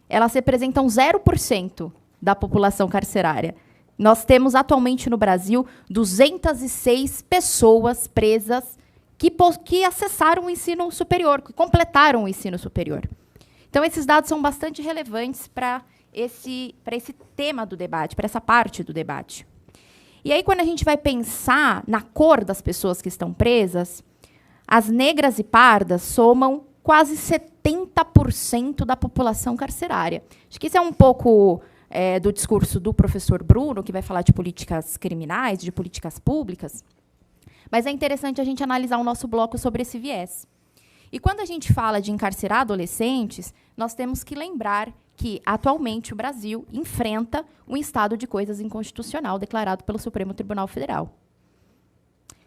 Elas representam 0% da população carcerária. Nós temos atualmente no Brasil 206 pessoas presas que acessaram o ensino superior, que completaram o ensino superior. Então, esses dados são bastante relevantes para esse tema do debate, para essa parte do debate. E aí, quando a gente vai pensar na cor das pessoas que estão presas, as negras e pardas somam quase 70% da população carcerária. Acho que isso é um pouco do discurso do professor Bruno, que vai falar de políticas criminais, de políticas públicas, mas é interessante a gente analisar o nosso bloco sobre esse viés. E quando a gente fala de encarcerar adolescentes, nós temos que lembrar que, atualmente, o Brasil enfrenta um estado de coisas inconstitucional declarado pelo Supremo Tribunal Federal.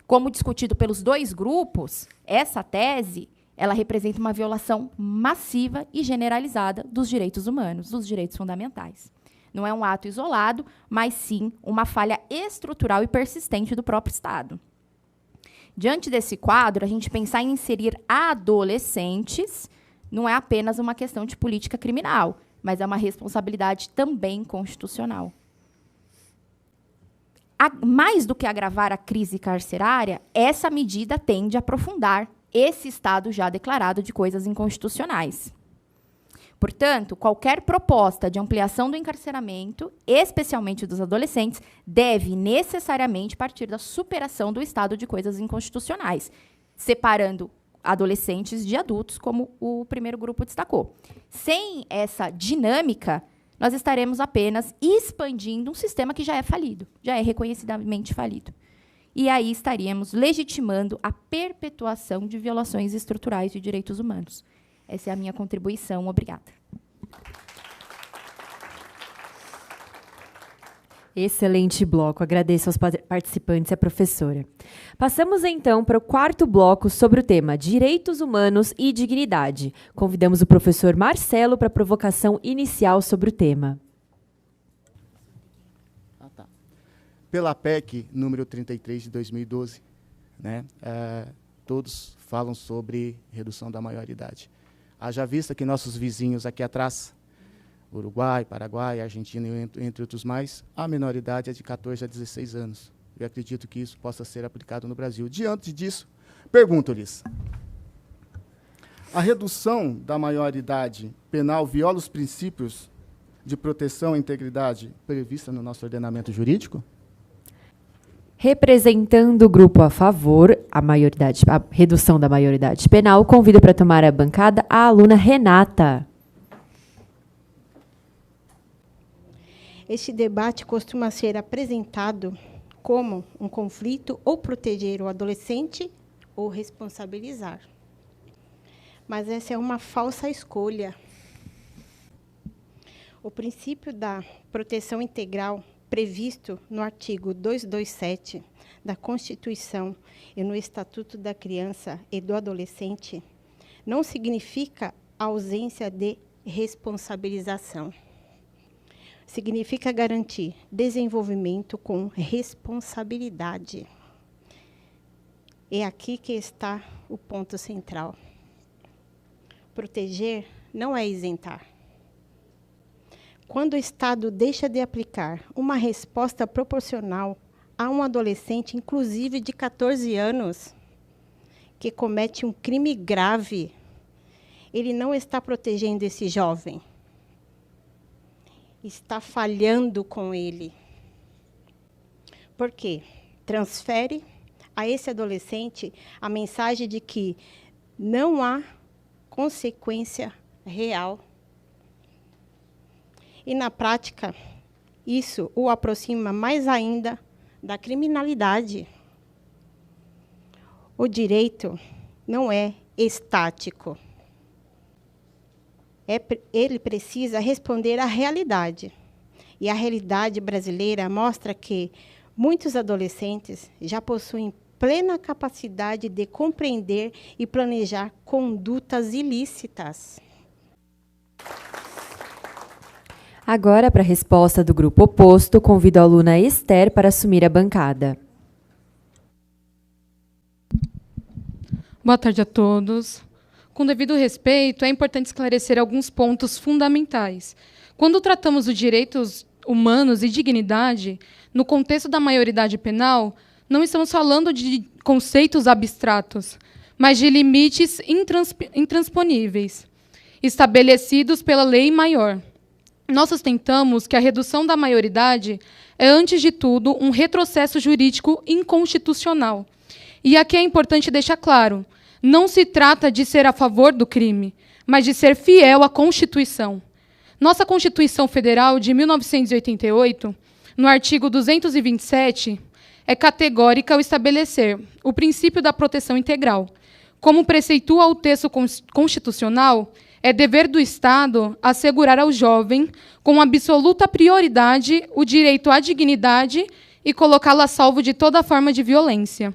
Como discutido pelos dois grupos, essa tese ela representa uma violação massiva e generalizada dos direitos humanos, dos direitos fundamentais. Não é um ato isolado, mas sim uma falha estrutural e persistente do próprio Estado. Diante desse quadro, a gente pensar em inserir adolescentes não é apenas uma questão de política criminal, mas é uma responsabilidade também constitucional. Mais do que agravar a crise carcerária, essa medida tende a aprofundar esse estado já declarado de coisas inconstitucionais. Portanto, qualquer proposta de ampliação do encarceramento, especialmente dos adolescentes, deve necessariamente partir da superação do estado de coisas inconstitucionais, separando adolescentes de adultos, como o primeiro grupo destacou. Sem essa dinâmica, nós estaremos apenas expandindo um sistema que já é falido, já é reconhecidamente falido. E aí estaríamos legitimando a perpetuação de violações estruturais de direitos humanos. Essa é a minha contribuição. Obrigada. Excelente bloco. Agradeço aos participantes e à professora. Passamos, então, para o quarto bloco sobre o tema Direitos Humanos e Dignidade. Convidamos o professor Marcelo para a provocação inicial sobre o tema. Pela PEC número 33 de 2012, né, todos falam sobre redução da maioridade. Haja vista que nossos vizinhos aqui atrás, Uruguai, Paraguai, Argentina, entre outros mais, a minoridade é de 14 a 16 anos. Eu acredito que isso possa ser aplicado no Brasil. Diante disso, pergunto-lhes, a redução da maioridade penal viola os princípios de proteção à integridade prevista no nosso ordenamento jurídico? Representando o grupo a favor, a redução da maioridade penal, convido para tomar a bancada a aluna Renata. Este debate costuma ser apresentado como um conflito ou proteger o adolescente ou responsabilizar. Mas essa é uma falsa escolha. O princípio da proteção integral previsto no artigo 227 da Constituição e no Estatuto da Criança e do Adolescente não significa ausência de responsabilização. Significa garantir desenvolvimento com responsabilidade. É aqui que está o ponto central. Proteger não é isentar. Quando o Estado deixa de aplicar uma resposta proporcional a um adolescente, inclusive de 14 anos, que comete um crime grave, ele não está protegendo esse jovem. Está falhando com ele. Por quê? transfere a esse adolescente a mensagem de que não há consequência real. E, na prática, isso o aproxima mais ainda da criminalidade. O direito não é estático. Ele precisa responder à realidade. E a realidade brasileira mostra que muitos adolescentes já possuem plena capacidade de compreender e planejar condutas ilícitas. Agora, para a resposta do grupo oposto, convido a aluna Esther para assumir a bancada. Boa tarde a todos. Com devido respeito, é importante esclarecer alguns pontos fundamentais. Quando tratamos dos direitos humanos e dignidade, no contexto da maioridade penal, não estamos falando de conceitos abstratos, mas de limites intransponíveis, estabelecidos pela lei maior. Nós sustentamos que a redução da maioridade é, antes de tudo, um retrocesso jurídico inconstitucional. E aqui é importante deixar claro, não se trata de ser a favor do crime, mas de ser fiel à Constituição. Nossa Constituição Federal de 1988, no artigo 227, é categórica ao estabelecer o princípio da proteção integral. Como preceitua o texto constitucional, é dever do Estado assegurar ao jovem, com absoluta prioridade, o direito à dignidade e colocá-lo a salvo de toda forma de violência.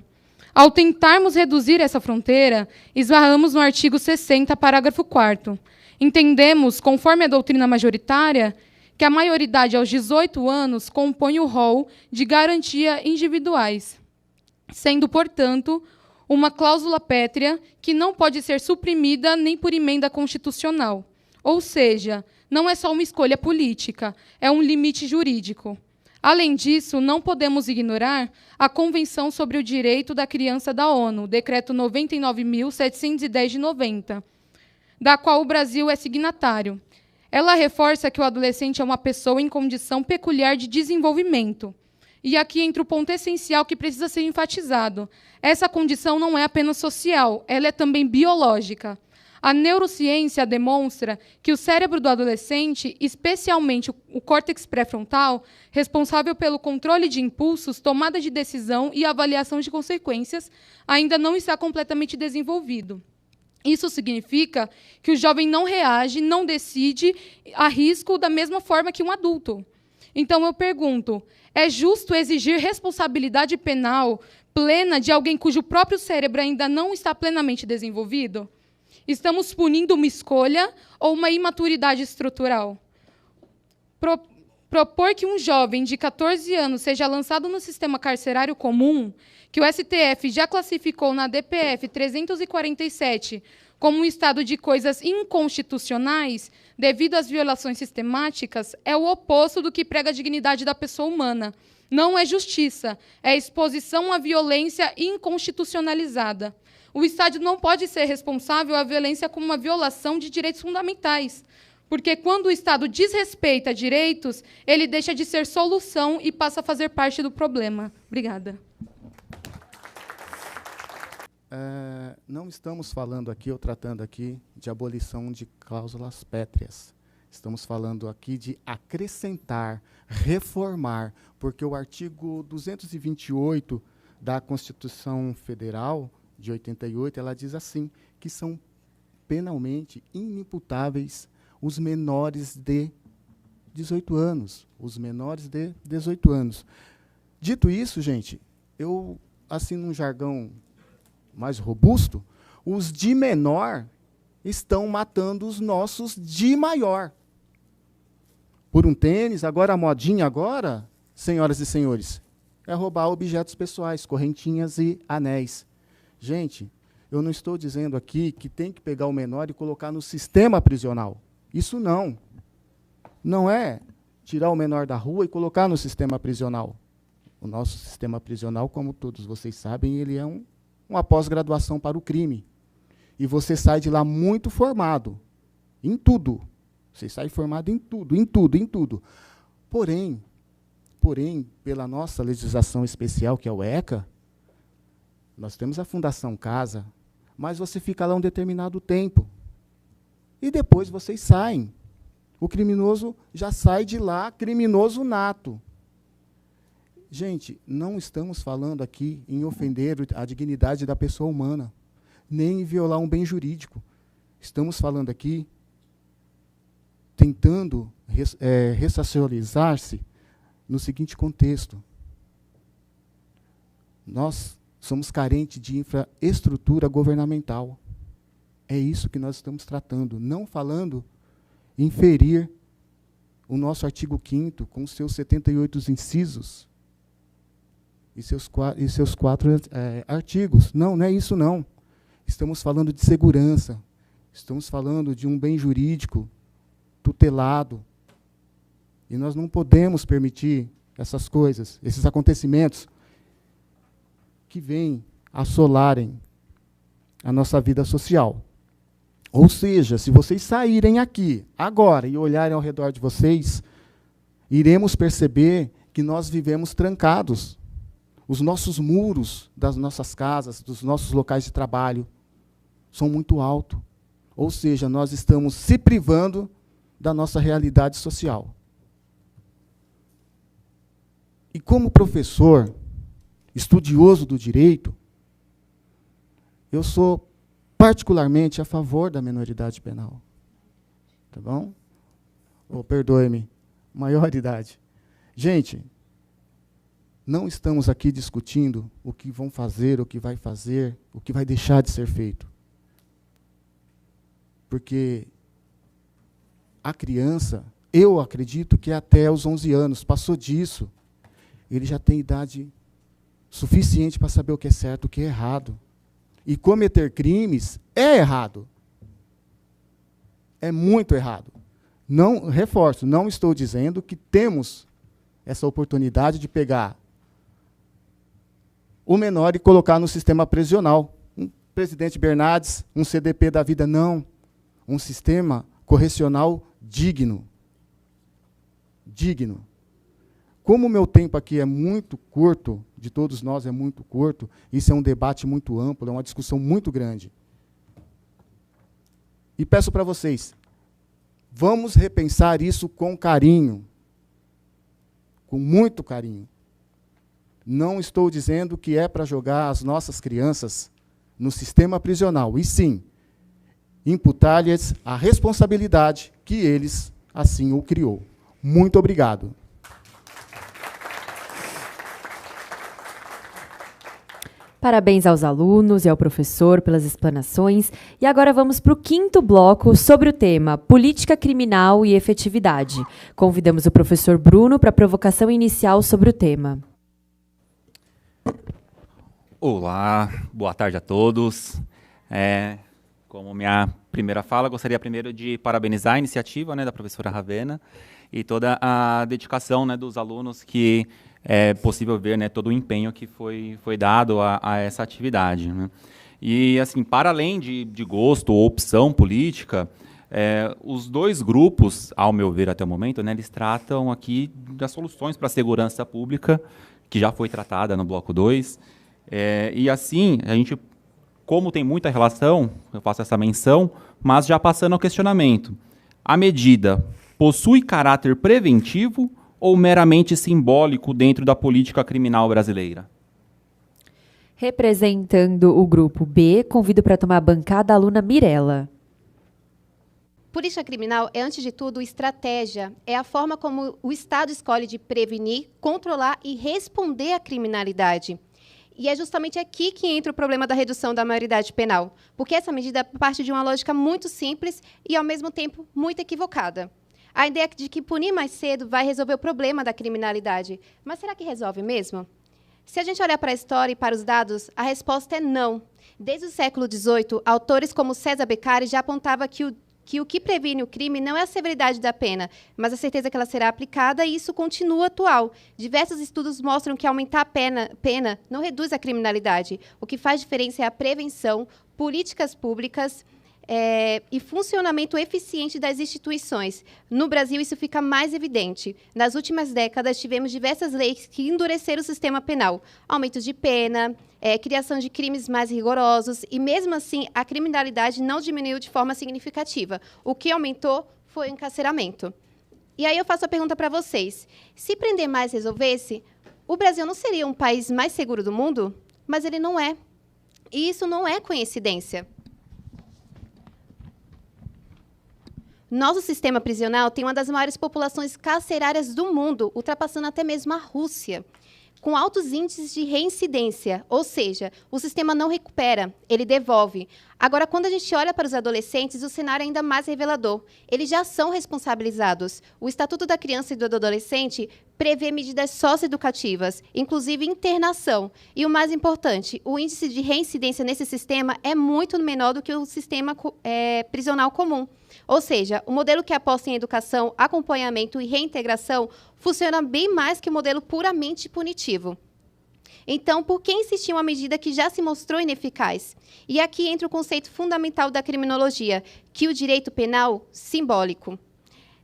Ao tentarmos reduzir essa fronteira, esbarramos no artigo 60, parágrafo 4º. Entendemos, conforme a doutrina majoritária, que a maioridade aos 18 anos compõe o rol de garantia individuais, sendo, portanto, uma cláusula pétrea que não pode ser suprimida nem por emenda constitucional. Ou seja, não é só uma escolha política, é um limite jurídico. Além disso, não podemos ignorar a Convenção sobre o Direito da Criança da ONU, Decreto 99.710 de 90, da qual o Brasil é signatário. Ela reforça que o adolescente é uma pessoa em condição peculiar de desenvolvimento. E aqui entra o ponto essencial que precisa ser enfatizado. Essa condição não é apenas social, ela é também biológica. A neurociência demonstra que o cérebro do adolescente, especialmente o córtex pré-frontal, responsável pelo controle de impulsos, tomada de decisão e avaliação de consequências, ainda não está completamente desenvolvido. Isso significa que o jovem não reage, não decide a risco da mesma forma que um adulto. Então, eu pergunto, é justo exigir responsabilidade penal plena de alguém cujo próprio cérebro ainda não está plenamente desenvolvido? Estamos punindo uma escolha ou uma imaturidade estrutural? Propor que um jovem de 14 anos seja lançado no sistema carcerário comum, que o STF já classificou na DPF 347 como um estado de coisas inconstitucionais, devido às violações sistemáticas, é o oposto do que prega a dignidade da pessoa humana. Não é justiça, é exposição à violência inconstitucionalizada. O Estado não pode ser responsável à violência como uma violação de direitos fundamentais, porque quando o Estado desrespeita direitos, ele deixa de ser solução e passa a fazer parte do problema. Obrigada. Não estamos falando aqui, ou tratando aqui, de abolição de cláusulas pétreas. Estamos falando aqui de acrescentar, reformar, porque o artigo 228 da Constituição Federal, de 88, ela diz assim, que são penalmente inimputáveis os menores de 18 anos. Os menores de 18 anos. Dito isso, gente, eu, assim, num jargão mais robusto, os de menor estão matando os nossos de maior. Por um tênis, agora a modinha agora, senhoras e senhores, é roubar objetos pessoais, correntinhas e anéis. Gente, eu não estou dizendo aqui que tem que pegar o menor e colocar no sistema prisional. Isso não. Não é tirar o menor da rua e colocar no sistema prisional. O nosso sistema prisional, como todos vocês sabem, ele é uma pós-graduação para o crime. E você sai de lá muito formado. Em tudo. Você sai formado em tudo, em tudo, em tudo. Porém, porém, pela nossa legislação especial, que é o ECA, nós temos a Fundação Casa, mas você fica lá um determinado tempo. E depois vocês saem. O criminoso já sai de lá, criminoso nato. Gente, não estamos falando aqui em ofender a dignidade da pessoa humana, nem em violar um bem jurídico. Estamos falando aqui tentando ressocializar-se no seguinte contexto. Nós somos carentes de infraestrutura governamental. É isso que nós estamos tratando, não falando em ferir o nosso artigo 5º com seus 78 incisos e seus 4 artigos. Não é isso, não. Estamos falando de segurança, estamos falando de um bem jurídico tutelado. E nós não podemos permitir essas coisas, esses acontecimentos que vêm assolarem a nossa vida social. Ou seja, se vocês saírem aqui agora e olharem ao redor de vocês, iremos perceber que nós vivemos trancados. Os nossos muros das nossas casas, dos nossos locais de trabalho, são muito altos. Ou seja, nós estamos se privando da nossa realidade social. E como professor, estudioso do direito, eu sou particularmente a favor da minoridade penal. Tá bom? Ou, perdoe-me, maioridade. Gente, não estamos aqui discutindo o que vão fazer, o que vai fazer, o que vai deixar de ser feito. Porque a criança, eu acredito que até os 11 anos, passou disso, ele já tem idade suficiente para saber o que é certo, o que é errado. E cometer crimes é errado. É muito errado. Não, reforço, não estou dizendo que temos essa oportunidade de pegar o menor e colocar no sistema prisional. Um presidente Bernardes, um CDP da vida, não. Um sistema correcional digno. Digno. Como o meu tempo aqui é muito curto, de todos nós é muito curto, isso é um debate muito amplo, é uma discussão muito grande. E peço para vocês, vamos repensar isso com carinho, com muito carinho. Não estou dizendo que é para jogar as nossas crianças no sistema prisional, e sim, imputar-lhes a responsabilidade que eles assim o criou. Muito obrigado. Parabéns aos alunos e ao professor pelas explanações. E agora vamos para o 5º bloco sobre o tema Política Criminal e Efetividade. Convidamos o professor Bruno para a provocação inicial sobre o tema. Olá, boa tarde a todos. Como minha primeira fala, gostaria primeiro de parabenizar a iniciativa, da professora Ravena e toda a dedicação, dos alunos que é possível ver, todo o empenho que foi dado a essa atividade. E, assim, para além de gosto ou opção política, os dois grupos, ao meu ver até o momento, eles tratam aqui das soluções para a segurança pública, que já foi tratada no bloco 2. E, assim, a gente, como tem muita relação, eu faço essa menção, mas já passando ao questionamento. A medida possui caráter preventivo ou meramente simbólico dentro da política criminal brasileira? Representando o grupo B, convido para tomar a bancada a aluna Mirella. Política criminal é, antes de tudo, estratégia. É a forma como o Estado escolhe de prevenir, controlar e responder à criminalidade. E é justamente aqui que entra o problema da redução da maioridade penal, porque essa medida parte de uma lógica muito simples e, ao mesmo tempo, muito equivocada. A ideia de que punir mais cedo vai resolver o problema da criminalidade. Mas será que resolve mesmo? Se a gente olhar para a história e para os dados, a resposta é não. Desde o século XVIII, autores como César Beccari já apontavam que o que previne o crime não é a severidade da pena, mas a certeza que ela será aplicada, e isso continua atual. Diversos estudos mostram que aumentar a pena não reduz a criminalidade. O que faz diferença é a prevenção, políticas públicas, e funcionamento eficiente das instituições. No Brasil, isso fica mais evidente. Nas últimas décadas, tivemos diversas leis que endureceram o sistema penal. Aumentos de pena, criação de crimes mais rigorosos, e mesmo assim, a criminalidade não diminuiu de forma significativa. O que aumentou foi o encarceramento. E aí eu faço a pergunta para vocês. Se prender mais resolvesse, o Brasil não seria um país mais seguro do mundo? Mas ele não é. E isso não é coincidência. Nosso sistema prisional tem uma das maiores populações carcerárias do mundo, ultrapassando até mesmo a Rússia, com altos índices de reincidência, ou seja, o sistema não recupera, ele devolve. Agora, quando a gente olha para os adolescentes, o cenário é ainda mais revelador. Eles já são responsabilizados. O Estatuto da Criança e do Adolescente prevê medidas socioeducativas, inclusive internação. E o mais importante, o índice de reincidência nesse sistema é muito menor do que o sistema prisional comum. Ou seja, o modelo que aposta em educação, acompanhamento e reintegração funciona bem mais que o modelo puramente punitivo. Então, por que insistir em uma medida que já se mostrou ineficaz? E aqui entra o conceito fundamental da criminologia, que o direito penal simbólico.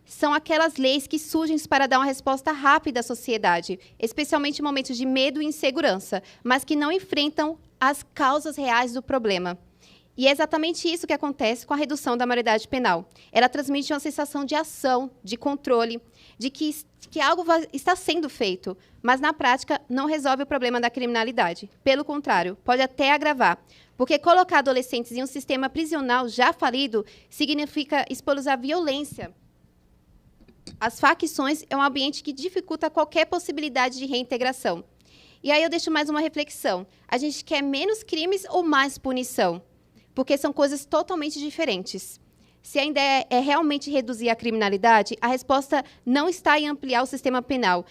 São aquelas leis que surgem para dar uma resposta rápida à sociedade, especialmente em momentos de medo e insegurança, mas que não enfrentam as causas reais do problema. E é exatamente isso que acontece com a redução da maioridade penal. Ela transmite uma sensação de ação, de controle, de que algo está sendo feito, mas, na prática, não resolve o problema da criminalidade. Pelo contrário, pode até agravar, porque colocar adolescentes em um sistema prisional já falido significa expô-los à violência. As facções é um ambiente que dificulta qualquer possibilidade de reintegração. E aí eu deixo mais uma reflexão. A gente quer menos crimes ou mais punição? Porque são coisas totalmente diferentes. Se a ideia é realmente reduzir a criminalidade, a resposta não está em ampliar o sistema penal,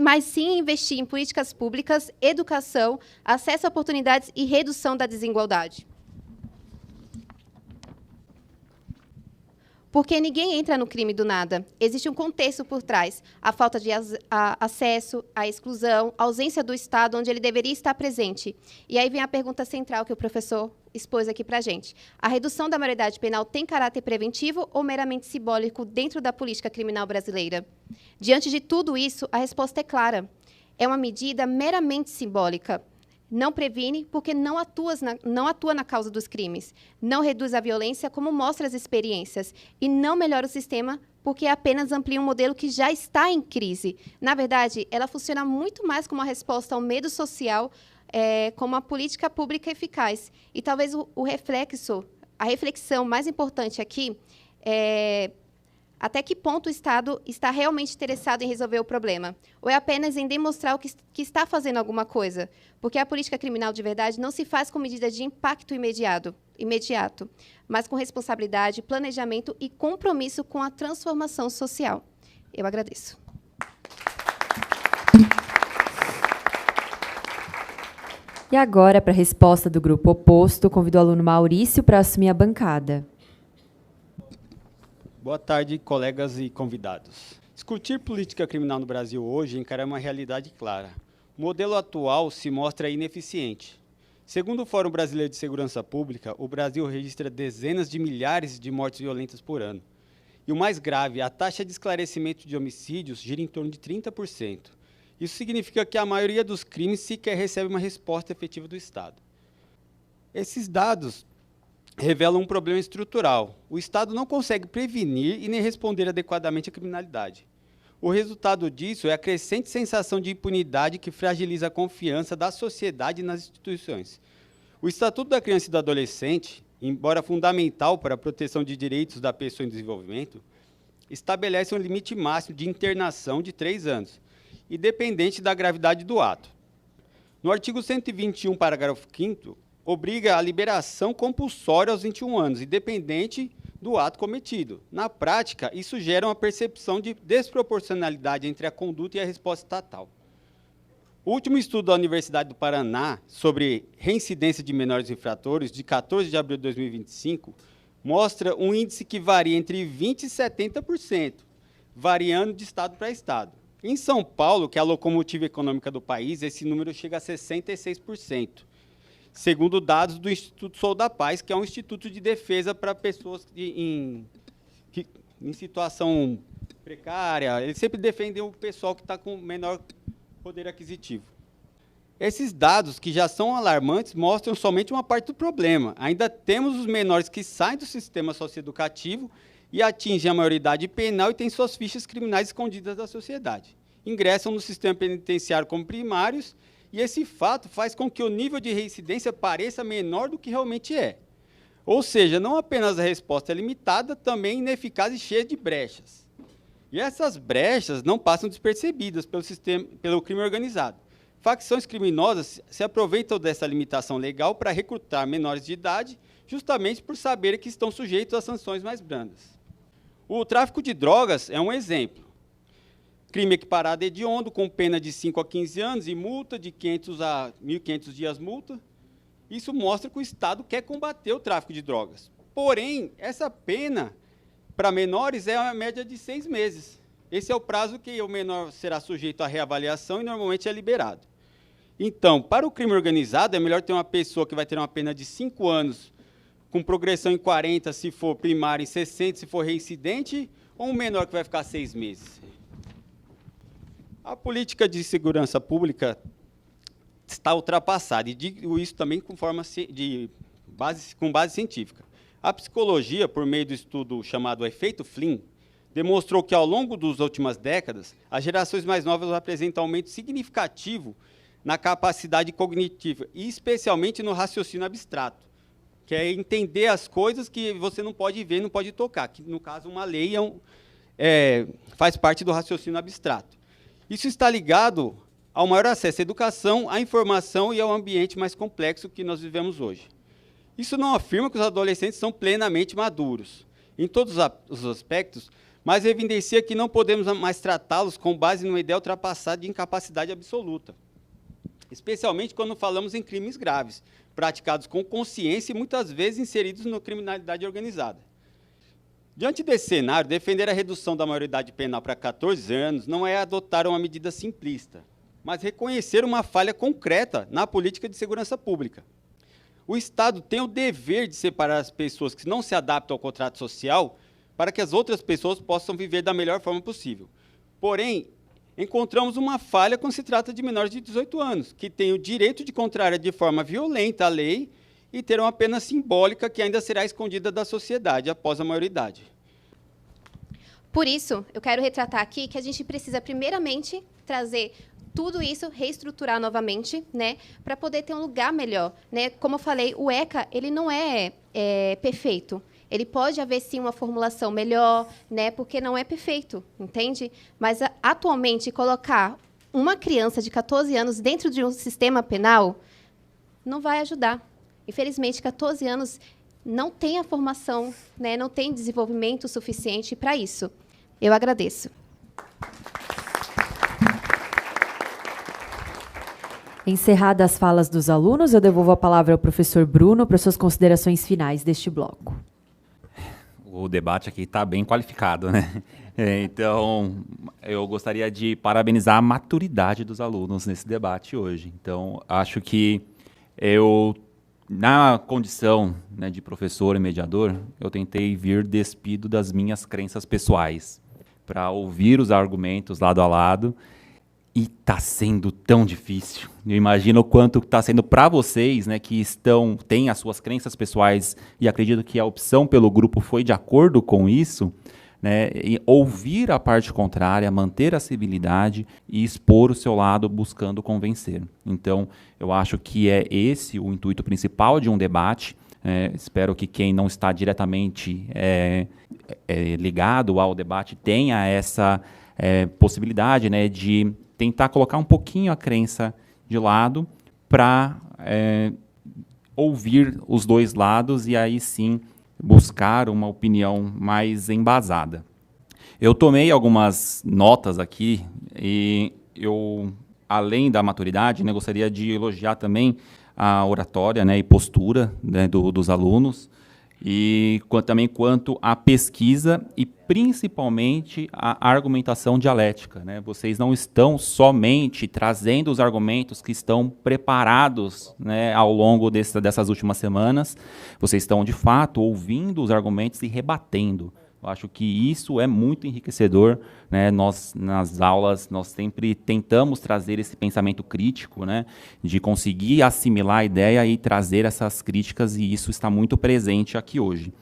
mas sim em investir em políticas públicas, educação, acesso a oportunidades e redução da desigualdade. Porque ninguém entra no crime do nada. Existe um contexto por trás. A falta de acesso, a exclusão, a ausência do Estado onde ele deveria estar presente. E aí vem a pergunta central que o professor expôs aqui para a gente. A redução da maioridade penal tem caráter preventivo ou meramente simbólico dentro da política criminal brasileira? Diante de tudo isso, a resposta é clara. É uma medida meramente simbólica. Não previne porque não atua na causa dos crimes. Não reduz a violência como mostra as experiências. E não melhora o sistema porque apenas amplia um modelo que já está em crise. Na verdade, ela funciona muito mais como uma resposta ao medo social, como uma política pública eficaz. E talvez a reflexão mais importante aqui é até que ponto o Estado está realmente interessado em resolver o problema? Ou é apenas em demonstrar que está fazendo alguma coisa? Porque a política criminal de verdade não se faz com medidas de impacto imediato, mas com responsabilidade, planejamento e compromisso com a transformação social. Eu agradeço. E agora, para a resposta do grupo oposto, convido o aluno Maurício para assumir a bancada. Boa tarde, colegas e convidados. Discutir política criminal no Brasil hoje encara uma realidade clara. O modelo atual se mostra ineficiente. Segundo o Fórum Brasileiro de Segurança Pública, o Brasil registra dezenas de milhares de mortes violentas por ano. E o mais grave, a taxa de esclarecimento de homicídios gira em torno de 30%. Isso significa que a maioria dos crimes sequer recebe uma resposta efetiva do Estado. Esses dados revela um problema estrutural. O Estado não consegue prevenir e nem responder adequadamente à criminalidade. O resultado disso é a crescente sensação de impunidade que fragiliza a confiança da sociedade nas instituições. O Estatuto da Criança e do Adolescente, embora fundamental para a proteção de direitos da pessoa em desenvolvimento, estabelece um limite máximo de internação de 3 anos, independente da gravidade do ato. No artigo 121, parágrafo 5º, obriga a liberação compulsória aos 21 anos, independente do ato cometido. Na prática, isso gera uma percepção de desproporcionalidade entre a conduta e a resposta estatal. O último estudo da Universidade do Paraná sobre reincidência de menores infratores, de 14 de abril de 2025, mostra um índice que varia entre 20% e 70%, variando de estado para estado. Em São Paulo, que é a locomotiva econômica do país, esse número chega a 66%. segundo dados do Instituto Sou da Paz, que é um instituto de defesa para pessoas em situação precária. Eles sempre defendem o pessoal que está com menor poder aquisitivo. Esses dados, que já são alarmantes, mostram somente uma parte do problema. Ainda temos os menores que saem do sistema socioeducativo e atingem a maioridade penal e têm suas fichas criminais escondidas da sociedade. Ingressam no sistema penitenciário como primários, e esse fato faz com que o nível de reincidência pareça menor do que realmente é. Ou seja, não apenas a resposta é limitada, também ineficaz e cheia de brechas. E essas brechas não passam despercebidas pelo crime organizado. Facções criminosas se aproveitam dessa limitação legal para recrutar menores de idade, justamente por saberem que estão sujeitos a sanções mais brandas. O tráfico de drogas é um exemplo. Crime equiparado hediondo, com pena de 5 a 15 anos e multa de 500 a 1.500 dias multa. Isso mostra que o Estado quer combater o tráfico de drogas. Porém, essa pena para menores é uma média de 6 meses. Esse é o prazo que o menor será sujeito à reavaliação e normalmente é liberado. Então, para o crime organizado, é melhor ter uma pessoa que vai ter uma pena de 5 anos, com progressão em 40, se for primário, em 60, se for reincidente, ou um menor que vai ficar 6 meses. A política de segurança pública está ultrapassada, e digo isso também com base científica. A psicologia, por meio do estudo chamado efeito Flynn, demonstrou que, ao longo das últimas décadas, as gerações mais novas apresentam aumento significativo na capacidade cognitiva, e especialmente no raciocínio abstrato, que é entender as coisas que você não pode ver, não pode tocar, que, no caso, uma lei faz parte do raciocínio abstrato. Isso está ligado ao maior acesso à educação, à informação e ao ambiente mais complexo que nós vivemos hoje. Isso não afirma que os adolescentes são plenamente maduros em todos os aspectos, mas evidencia que não podemos mais tratá-los com base numa ideia ultrapassada de incapacidade absoluta, especialmente quando falamos em crimes graves, praticados com consciência e muitas vezes inseridos na criminalidade organizada. Diante desse cenário, defender a redução da maioridade penal para 14 anos não é adotar uma medida simplista, mas reconhecer uma falha concreta na política de segurança pública. O Estado tem o dever de separar as pessoas que não se adaptam ao contrato social para que as outras pessoas possam viver da melhor forma possível. Porém, encontramos uma falha quando se trata de menores de 18 anos, que têm o direito de contrariar de forma violenta a lei e ter uma pena simbólica que ainda será escondida da sociedade após a maioridade. Por isso, eu quero retratar aqui que a gente precisa, primeiramente, trazer tudo isso, reestruturar novamente, né, para poder ter um lugar melhor, né? Como eu falei, o ECA ele não é perfeito. Ele pode haver, sim, uma formulação melhor, né, porque não é perfeito, entende? Mas, atualmente, colocar uma criança de 14 anos dentro de um sistema penal não vai ajudar. Infelizmente, 14 anos não tem a formação, né, não tem desenvolvimento suficiente para isso. Eu agradeço. Encerradas as falas dos alunos, eu devolvo a palavra ao professor Bruno para suas considerações finais deste bloco. O debate aqui está bem qualificado, né? Então, eu gostaria de parabenizar a maturidade dos alunos nesse debate hoje. Então, acho que eu, na condição, né, de professor e mediador, eu tentei vir despido das minhas crenças pessoais para ouvir os argumentos lado a lado. E está sendo tão difícil. Eu imagino o quanto está sendo para vocês, né, que têm as suas crenças pessoais, e acredito que a opção pelo grupo foi de acordo com isso, né, e ouvir a parte contrária, manter a civilidade e expor o seu lado buscando convencer. Então, eu acho que é esse o intuito principal de um debate. Espero que quem não está diretamente ligado ao debate tenha essa possibilidade, né, de tentar colocar um pouquinho a crença de lado para ouvir os dois lados e aí sim buscar uma opinião mais embasada. Eu tomei algumas notas aqui e eu, além da maturidade, né, gostaria de elogiar também a oratória, né, e postura, né, dos alunos. e também quanto à pesquisa e principalmente à argumentação dialética, né? Vocês não estão somente trazendo os argumentos que estão preparados, né, ao longo dessas últimas semanas, vocês estão, de fato, ouvindo os argumentos e rebatendo. Eu acho que isso é muito enriquecedor, né? Nós, nas aulas, nós sempre tentamos trazer esse pensamento crítico, né? De conseguir assimilar a ideia e trazer essas críticas, e isso está muito presente aqui hoje.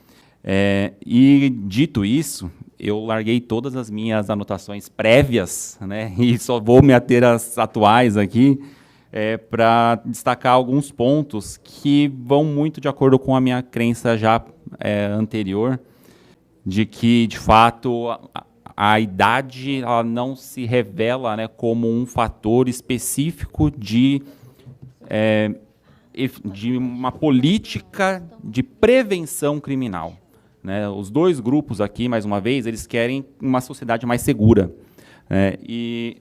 E, dito isso, eu larguei todas as minhas anotações prévias, né? E só vou me ater às atuais aqui, para destacar alguns pontos que vão muito de acordo com a minha crença já anterior, de que, de fato, a idade ela não se revela, né, como um fator específico de uma política de prevenção criminal, né? Os dois grupos aqui, mais uma vez, eles querem uma sociedade mais segura. E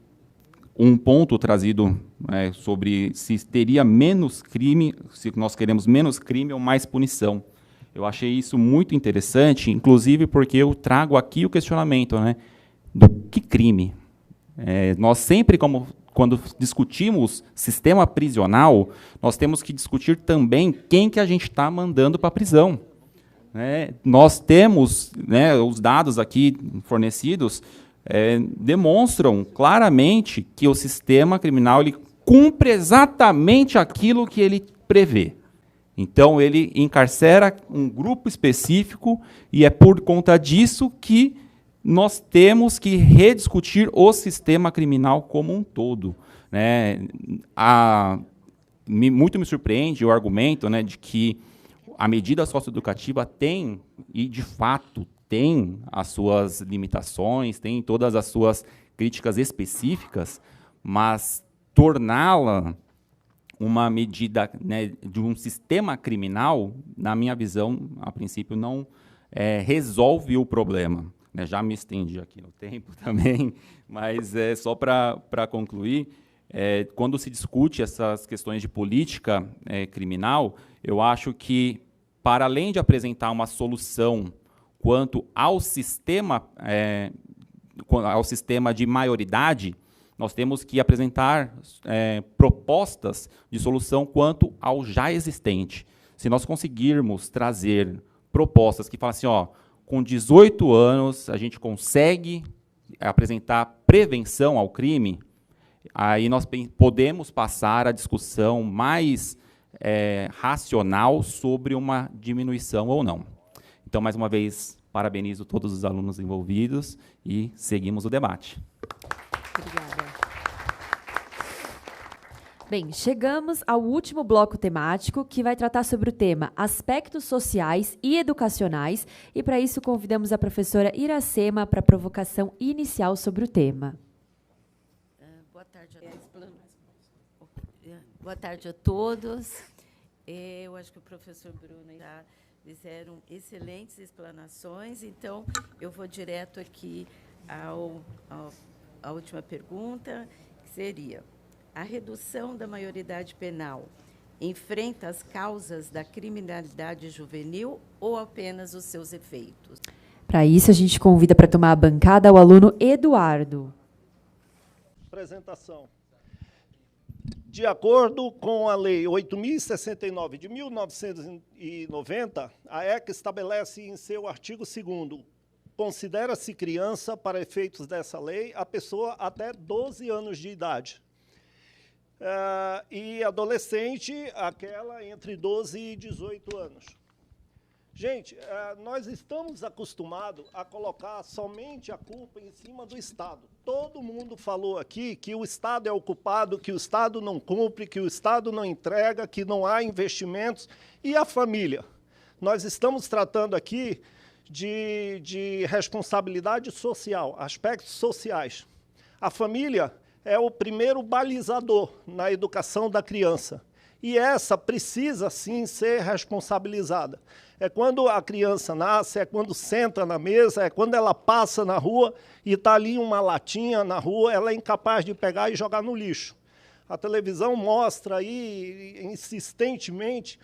um ponto trazido sobre se teria menos crime, se nós queremos menos crime ou mais punição. Eu achei isso muito interessante, inclusive porque eu trago aqui o questionamento, né, do que crime. Nós sempre, quando discutimos sistema prisional, nós temos que discutir também quem que a gente está mandando para a prisão. Nós temos, né, os dados aqui fornecidos demonstram claramente que o sistema criminal ele cumpre exatamente aquilo que ele prevê. Então, ele encarcera um grupo específico e é por conta disso que nós temos que rediscutir o sistema criminal como um todo, né? Muito me surpreende o argumento, né, de que a medida socioeducativa tem, e de fato tem, as suas limitações, tem todas as suas críticas específicas, mas torná-la uma medida, né, de um sistema criminal, na minha visão, a princípio, não resolve o problema. Já me estendi aqui no tempo também, mas só para concluir, quando se discute essas questões de política criminal, eu acho que, para além de apresentar uma solução quanto ao sistema de maioridade, nós temos que apresentar propostas de solução quanto ao já existente. Se nós conseguirmos trazer propostas que falam assim, com 18 anos a gente consegue apresentar prevenção ao crime, aí nós podemos passar a discussão mais racional sobre uma diminuição ou não. Então, mais uma vez, parabenizo todos os alunos envolvidos e seguimos o debate. Obrigada. Bem, chegamos ao último bloco temático, que vai tratar sobre o tema aspectos sociais e educacionais, e para isso convidamos a professora Iracema para a provocação inicial sobre o tema. Boa tarde a todos. Boa tarde a todos. Eu acho que o professor Bruno já fizeram excelentes explanações, então eu vou direto aqui à última pergunta, que seria: a redução da maioridade penal enfrenta as causas da criminalidade juvenil ou apenas os seus efeitos? Para isso, a gente convida para tomar a bancada o aluno Eduardo. Apresentação. De acordo com a Lei 8.069 de 1990, a ECA estabelece em seu artigo 2º: considera-se criança, para efeitos dessa lei, a pessoa até 12 anos de idade. E adolescente, aquela entre 12 e 18 anos. Gente, nós estamos acostumados a colocar somente a culpa em cima do Estado. Todo mundo falou aqui que o Estado é o culpado, que o Estado não cumpre, que o Estado não entrega, que não há investimentos. E a família? Nós estamos tratando aqui de responsabilidade social, aspectos sociais. A família é o primeiro balizador na educação da criança. E essa precisa, sim, ser responsabilizada. É quando a criança nasce, é quando senta na mesa, é quando ela passa na rua e está ali uma latinha na rua, ela é incapaz de pegar e jogar no lixo. A televisão mostra aí, insistentemente,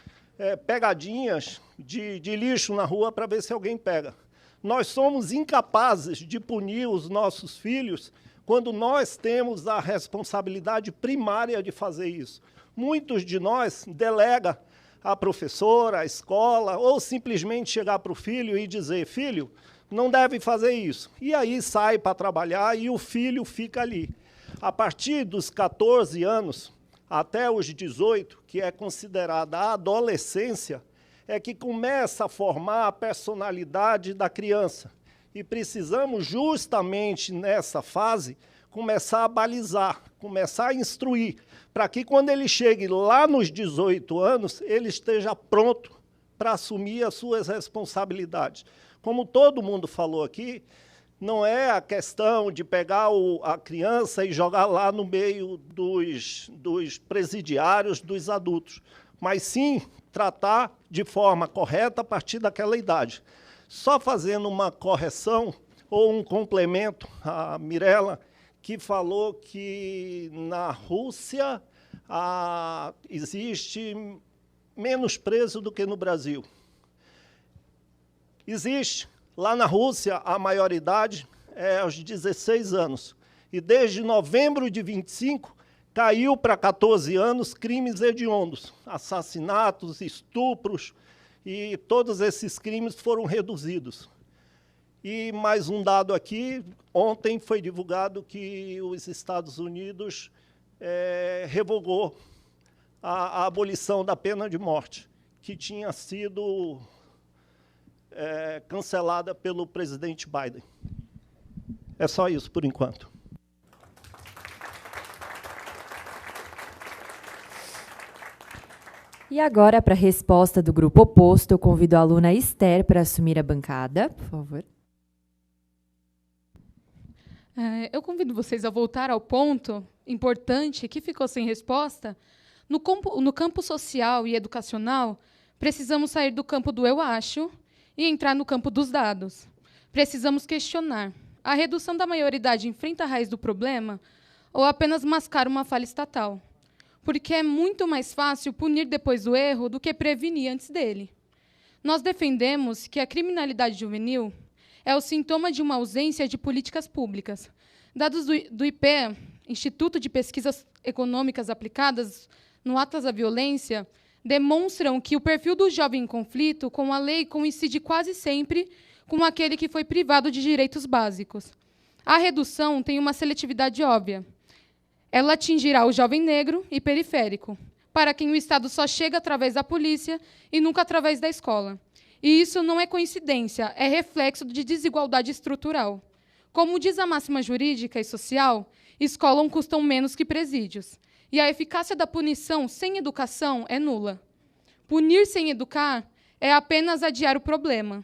pegadinhas de lixo na rua para ver se alguém pega. Nós somos incapazes de punir os nossos filhos quando nós temos a responsabilidade primária de fazer isso. Muitos de nós delegam a professora, a escola, ou simplesmente chegar para o filho e dizer, filho, não deve fazer isso. E aí sai para trabalhar e o filho fica ali. A partir dos 14 anos até os 18, que é considerada a adolescência, é que começa a formar a personalidade da criança. E precisamos, justamente nessa fase, começar a balizar, começar a instruir, para que quando ele chegue lá nos 18 anos, ele esteja pronto para assumir as suas responsabilidades. Como todo mundo falou aqui, não é a questão de pegar a criança e jogar lá no meio dos presidiários, dos adultos, mas sim tratar de forma correta a partir daquela idade. Só fazendo uma correção ou um complemento, a Mirella, que falou que na Rússia existe menos preso do que no Brasil. Existe. Lá na Rússia, a maioridade é aos 16 anos. E desde novembro de 25, caiu para 14 anos crimes hediondos, assassinatos, estupros, e todos esses crimes foram reduzidos. E mais um dado aqui, ontem foi divulgado que os Estados Unidos revogou a abolição da pena de morte, que tinha sido cancelada pelo presidente Biden. É só isso, por enquanto. E agora, para a resposta do grupo oposto, eu convido a aluna Esther para assumir a bancada, por favor. Eu convido vocês a voltar ao ponto importante que ficou sem resposta. No campo social e educacional, precisamos sair do campo do eu acho e entrar no campo dos dados. Precisamos questionar: a redução da maioridade enfrenta a raiz do problema ou apenas mascara uma falha estatal? Porque é muito mais fácil punir depois do erro do que prevenir antes dele. Nós defendemos que a criminalidade juvenil é o sintoma de uma ausência de políticas públicas. Dados do IP, Instituto de Pesquisas Econômicas Aplicadas no Atlas da Violência, demonstram que o perfil do jovem em conflito com a lei coincide quase sempre com aquele que foi privado de direitos básicos. A redução tem uma seletividade óbvia. Ela atingirá o jovem negro e periférico, para quem o Estado só chega através da polícia e nunca através da escola. E isso não é coincidência, é reflexo de desigualdade estrutural. Como diz a máxima jurídica e social, escolas custam menos que presídios. E a eficácia da punição sem educação é nula. Punir sem educar é apenas adiar o problema.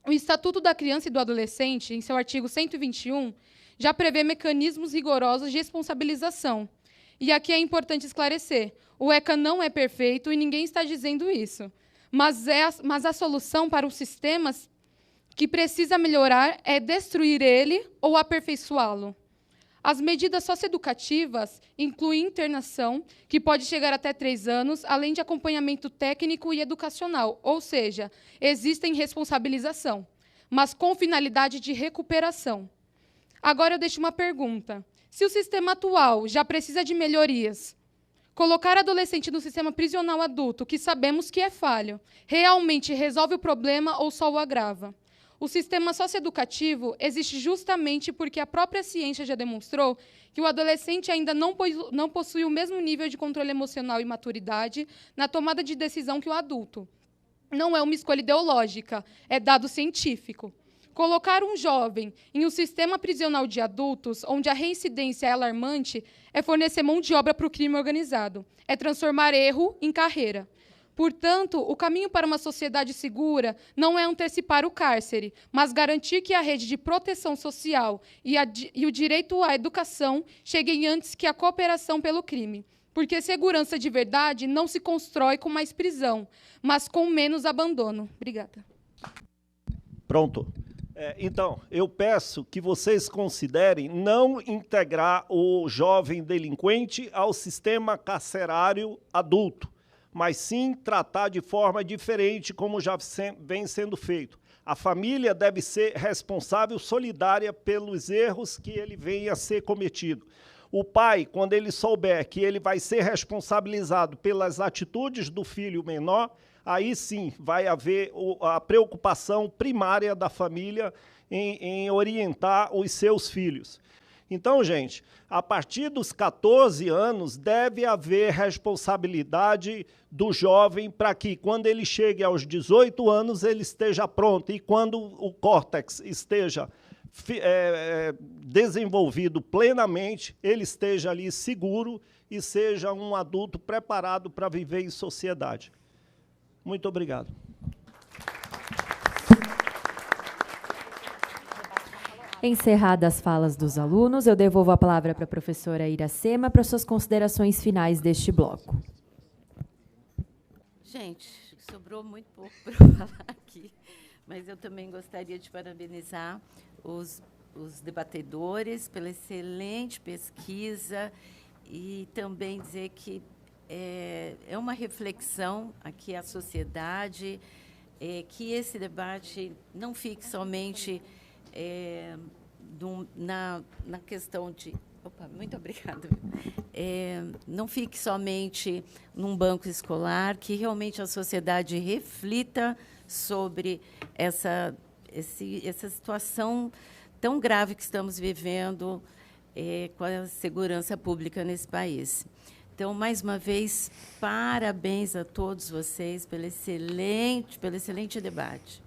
O Estatuto da Criança e do Adolescente, em seu artigo 121, já prevê mecanismos rigorosos de responsabilização. E aqui é importante esclarecer: o ECA não é perfeito e ninguém está dizendo isso. Mas a solução para os sistemas que precisa melhorar é destruir ele ou aperfeiçoá-lo. As medidas socioeducativas incluem internação, que pode chegar até 3 anos, além de acompanhamento técnico e educacional, ou seja, existem responsabilização, mas com finalidade de recuperação. Agora eu deixo uma pergunta. Se o sistema atual já precisa de melhorias, colocar adolescente no sistema prisional adulto, que sabemos que é falho, realmente resolve o problema ou só o agrava? O sistema socioeducativo existe justamente porque a própria ciência já demonstrou que o adolescente ainda não possui o mesmo nível de controle emocional e maturidade na tomada de decisão que o adulto. Não é uma escolha ideológica, é dado científico. Colocar um jovem em um sistema prisional de adultos, onde a reincidência é alarmante, é fornecer mão de obra para o crime organizado, é transformar erro em carreira. Portanto, o caminho para uma sociedade segura não é antecipar o cárcere, mas garantir que a rede de proteção social e o direito à educação cheguem antes que a cooperação pelo crime. Porque segurança de verdade não se constrói com mais prisão, mas com menos abandono. Obrigada. Pronto. Então, eu peço que vocês considerem não integrar o jovem delinquente ao sistema carcerário adulto, mas sim tratar de forma diferente, como já vem sendo feito. A família deve ser responsável, solidária pelos erros que ele venha a ser cometido. O pai, quando ele souber que ele vai ser responsabilizado pelas atitudes do filho menor, aí sim vai haver a preocupação primária da família em orientar os seus filhos. Então, gente, a partir dos 14 anos, deve haver responsabilidade do jovem para que, quando ele chegue aos 18 anos, ele esteja pronto. E quando o córtex esteja desenvolvido plenamente, ele esteja ali seguro e seja um adulto preparado para viver em sociedade. Muito obrigado. Encerradas as falas dos alunos, eu devolvo a palavra para a professora Iracema para suas considerações finais deste bloco. Gente, sobrou muito pouco para eu falar aqui, mas eu também gostaria de parabenizar os debatedores pela excelente pesquisa e também dizer que é uma reflexão aqui à sociedade, que esse debate não fique somente na questão de... Opa, muito obrigada. Não fique somente num banco escolar, que realmente a sociedade reflita sobre essa situação tão grave que estamos vivendo com a segurança pública nesse país. Então, mais uma vez, parabéns a todos vocês pelo excelente debate.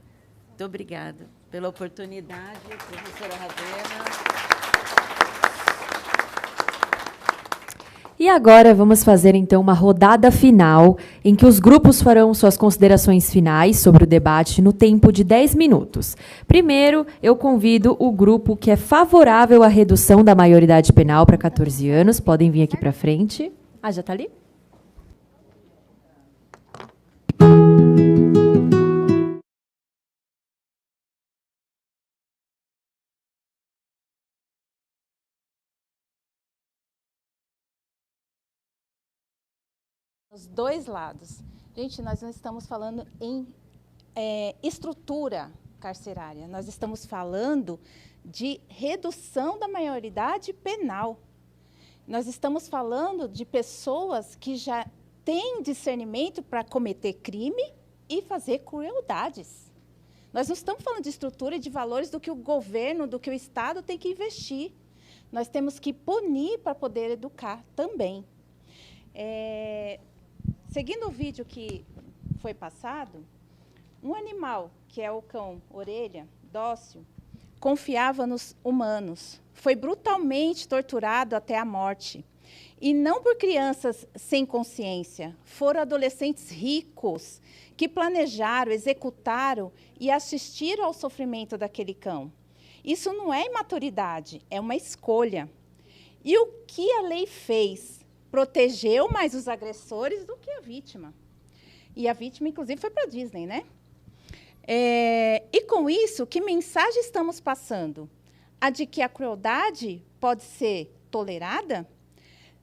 Muito obrigada pela oportunidade, professora Ravena. E agora vamos fazer, então, uma rodada final, em que os grupos farão suas considerações finais sobre o debate no tempo de 10 minutos. Primeiro, eu convido o grupo que é favorável à redução da maioridade penal para 14 anos. Podem vir aqui para frente. Ah, já está ali? Os dois lados. Gente, nós não estamos falando em estrutura carcerária, nós estamos falando de redução da maioridade penal. Nós estamos falando de pessoas que já têm discernimento para cometer crime e fazer crueldades. Nós não estamos falando de estrutura e de valores do que o governo, do que o Estado tem que investir. Nós temos que punir para poder educar também. Seguindo o vídeo que foi passado, um animal, que é o cão orelha, dócil, confiava nos humanos, foi brutalmente torturado até a morte. E não por crianças sem consciência, foram adolescentes ricos que planejaram, executaram e assistiram ao sofrimento daquele cão. Isso não é imaturidade, é uma escolha. E o que a lei fez? Protegeu mais os agressores do que a vítima. E a vítima, inclusive, foi para a Disney, né? E, com isso, que mensagem estamos passando? A de que a crueldade pode ser tolerada?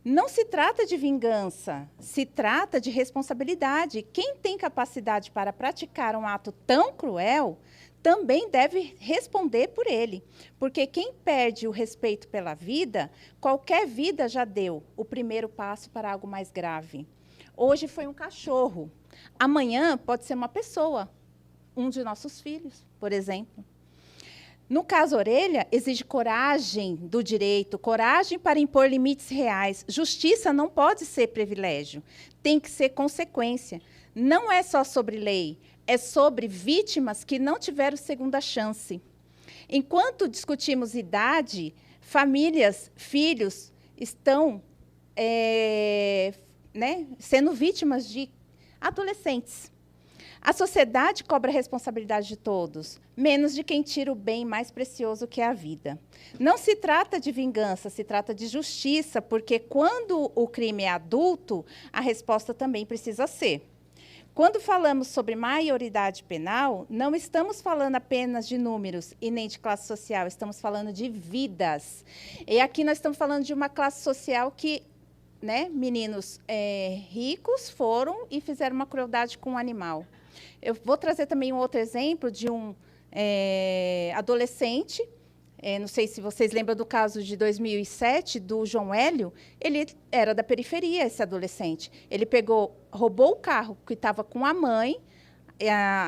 Não se trata de vingança, se trata de responsabilidade. Quem tem capacidade para praticar um ato tão cruel também deve responder por ele, porque quem perde o respeito pela vida, qualquer vida já deu o primeiro passo para algo mais grave. Hoje foi um cachorro, amanhã pode ser uma pessoa, um de nossos filhos, por exemplo. No caso Orelha, exige coragem do direito, coragem para impor limites reais. Justiça não pode ser privilégio, tem que ser consequência. Não é só sobre lei, é sobre vítimas que não tiveram segunda chance. Enquanto discutimos idade, famílias, filhos estão sendo vítimas de adolescentes. A sociedade cobra a responsabilidade de todos, menos de quem tira o bem mais precioso que é a vida. Não se trata de vingança, se trata de justiça, porque quando o crime é adulto, a resposta também precisa ser. Quando falamos sobre maioridade penal, não estamos falando apenas de números e nem de classe social, estamos falando de vidas. E aqui nós estamos falando de uma classe social que né, meninos ricos foram e fizeram uma crueldade com um animal. Eu vou trazer também um outro exemplo de um adolescente. Não sei se vocês lembram do caso de 2007, do João Hélio. Ele era da periferia, esse adolescente. Ele roubou o carro que estava com a mãe,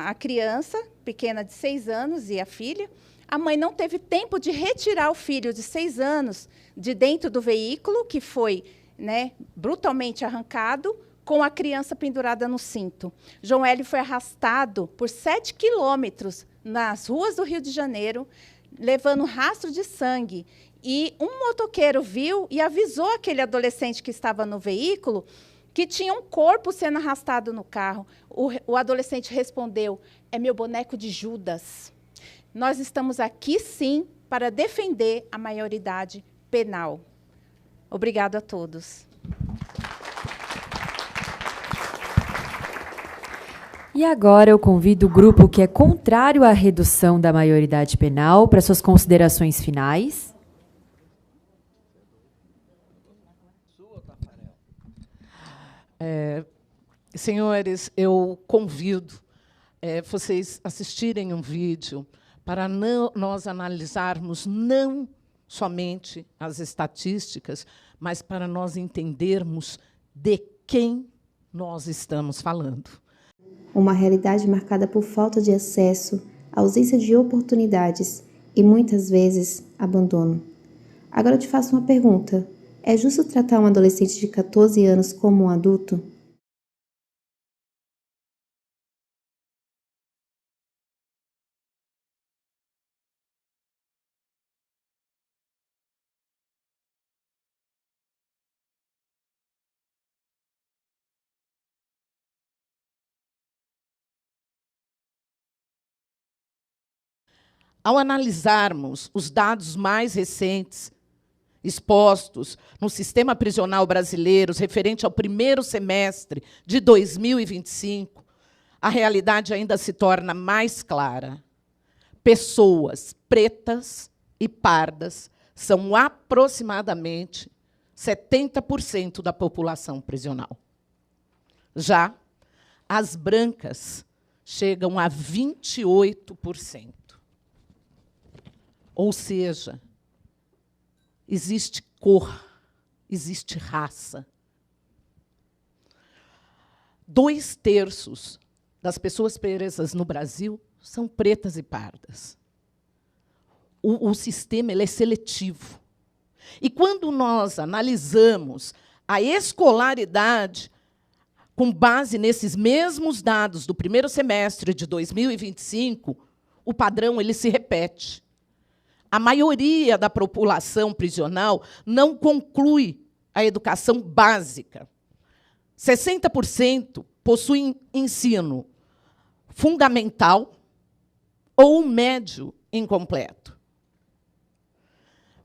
a criança pequena de 6 anos e a filha. A mãe não teve tempo de retirar o filho de 6 anos de dentro do veículo, que foi, né, brutalmente arrancado, com a criança pendurada no cinto. João Hélio foi arrastado por 7 quilômetros nas ruas do Rio de Janeiro, levando rastro de sangue. E um motoqueiro viu e avisou aquele adolescente que estava no veículo que tinha um corpo sendo arrastado no carro. O adolescente respondeu: é meu boneco de Judas. Nós estamos aqui, sim, para defender a maioridade penal. Obrigado a todos. E agora eu convido o grupo que é contrário à redução da maioridade penal para suas considerações finais. Senhores, eu convido vocês assistirem um vídeo para nós analisarmos não somente as estatísticas, mas para nós entendermos de quem nós estamos falando. Uma realidade marcada por falta de acesso, ausência de oportunidades e, muitas vezes, abandono. Agora eu te faço uma pergunta. É justo tratar um adolescente de 14 anos como um adulto? Ao analisarmos os dados mais recentes expostos no sistema prisional brasileiro, referente ao primeiro semestre de 2025, a realidade ainda se torna mais clara. Pessoas pretas e pardas são aproximadamente 70% da população prisional. Já as brancas chegam a 28%. Ou seja, existe cor, existe raça. 2/3 das pessoas presas no Brasil são pretas e pardas. O sistema ele é seletivo. E quando nós analisamos a escolaridade, com base nesses mesmos dados do primeiro semestre de 2025, o padrão ele se repete. A maioria da população prisional não conclui a educação básica. 60% possuem ensino fundamental ou médio incompleto.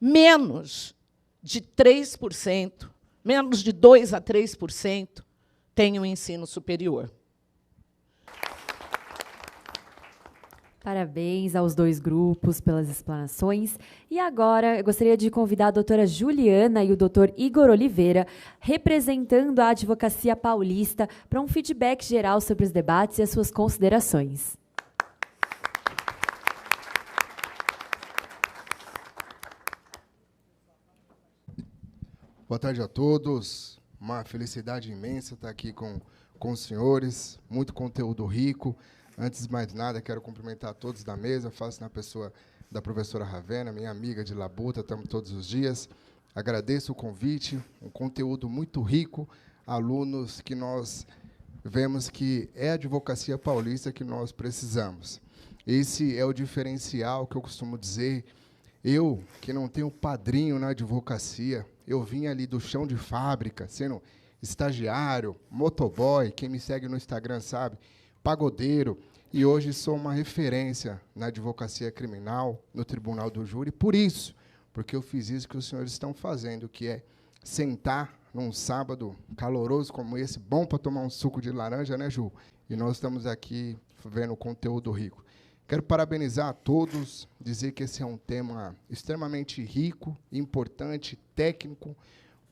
Menos de 3%, menos de 2 a 3%, têm o ensino superior. Parabéns aos dois grupos pelas explanações. E agora eu gostaria de convidar a doutora Juliana e o doutor Igor Oliveira, representando a advocacia paulista, para um feedback geral sobre os debates e as suas considerações. Boa tarde a todos. Uma felicidade imensa estar aqui com os senhores. Muito conteúdo rico. Antes de mais nada, quero cumprimentar a todos da mesa, faço na pessoa da professora Ravena, minha amiga de labuta, estamos todos os dias. Agradeço o convite, um conteúdo muito rico, alunos que nós vemos que é a advocacia paulista que nós precisamos. Esse é o diferencial que eu costumo dizer. Eu, que não tenho padrinho na advocacia, eu vim ali do chão de fábrica, sendo estagiário, motoboy, quem me segue no Instagram sabe, pagodeiro, e hoje sou uma referência na advocacia criminal, no Tribunal do Júri, por isso, porque eu fiz isso que os senhores estão fazendo, que é sentar num sábado caloroso como esse, bom para tomar um suco de laranja, né, Ju? E nós estamos aqui vendo conteúdo rico. Quero parabenizar a todos, dizer que esse é um tema extremamente rico, importante, técnico,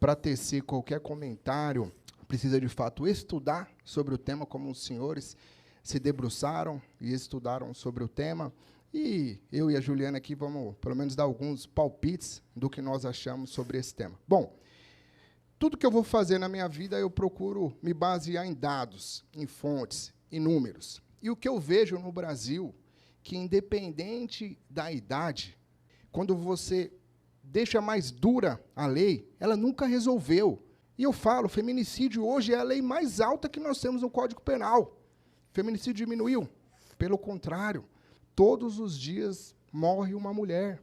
para tecer qualquer comentário, precisa, de fato, estudar sobre o tema, como os senhores se debruçaram e estudaram sobre o tema. E eu e a Juliana aqui vamos, pelo menos, dar alguns palpites do que nós achamos sobre esse tema. Bom, tudo que eu vou fazer na minha vida, eu procuro me basear em dados, em fontes, em números. E o que eu vejo no Brasil, que independente da idade, quando você deixa mais dura a lei, ela nunca resolveu. E eu falo, feminicídio hoje é a lei mais alta que nós temos no Código Penal. Feminicídio diminuiu? Pelo contrário, todos os dias morre uma mulher.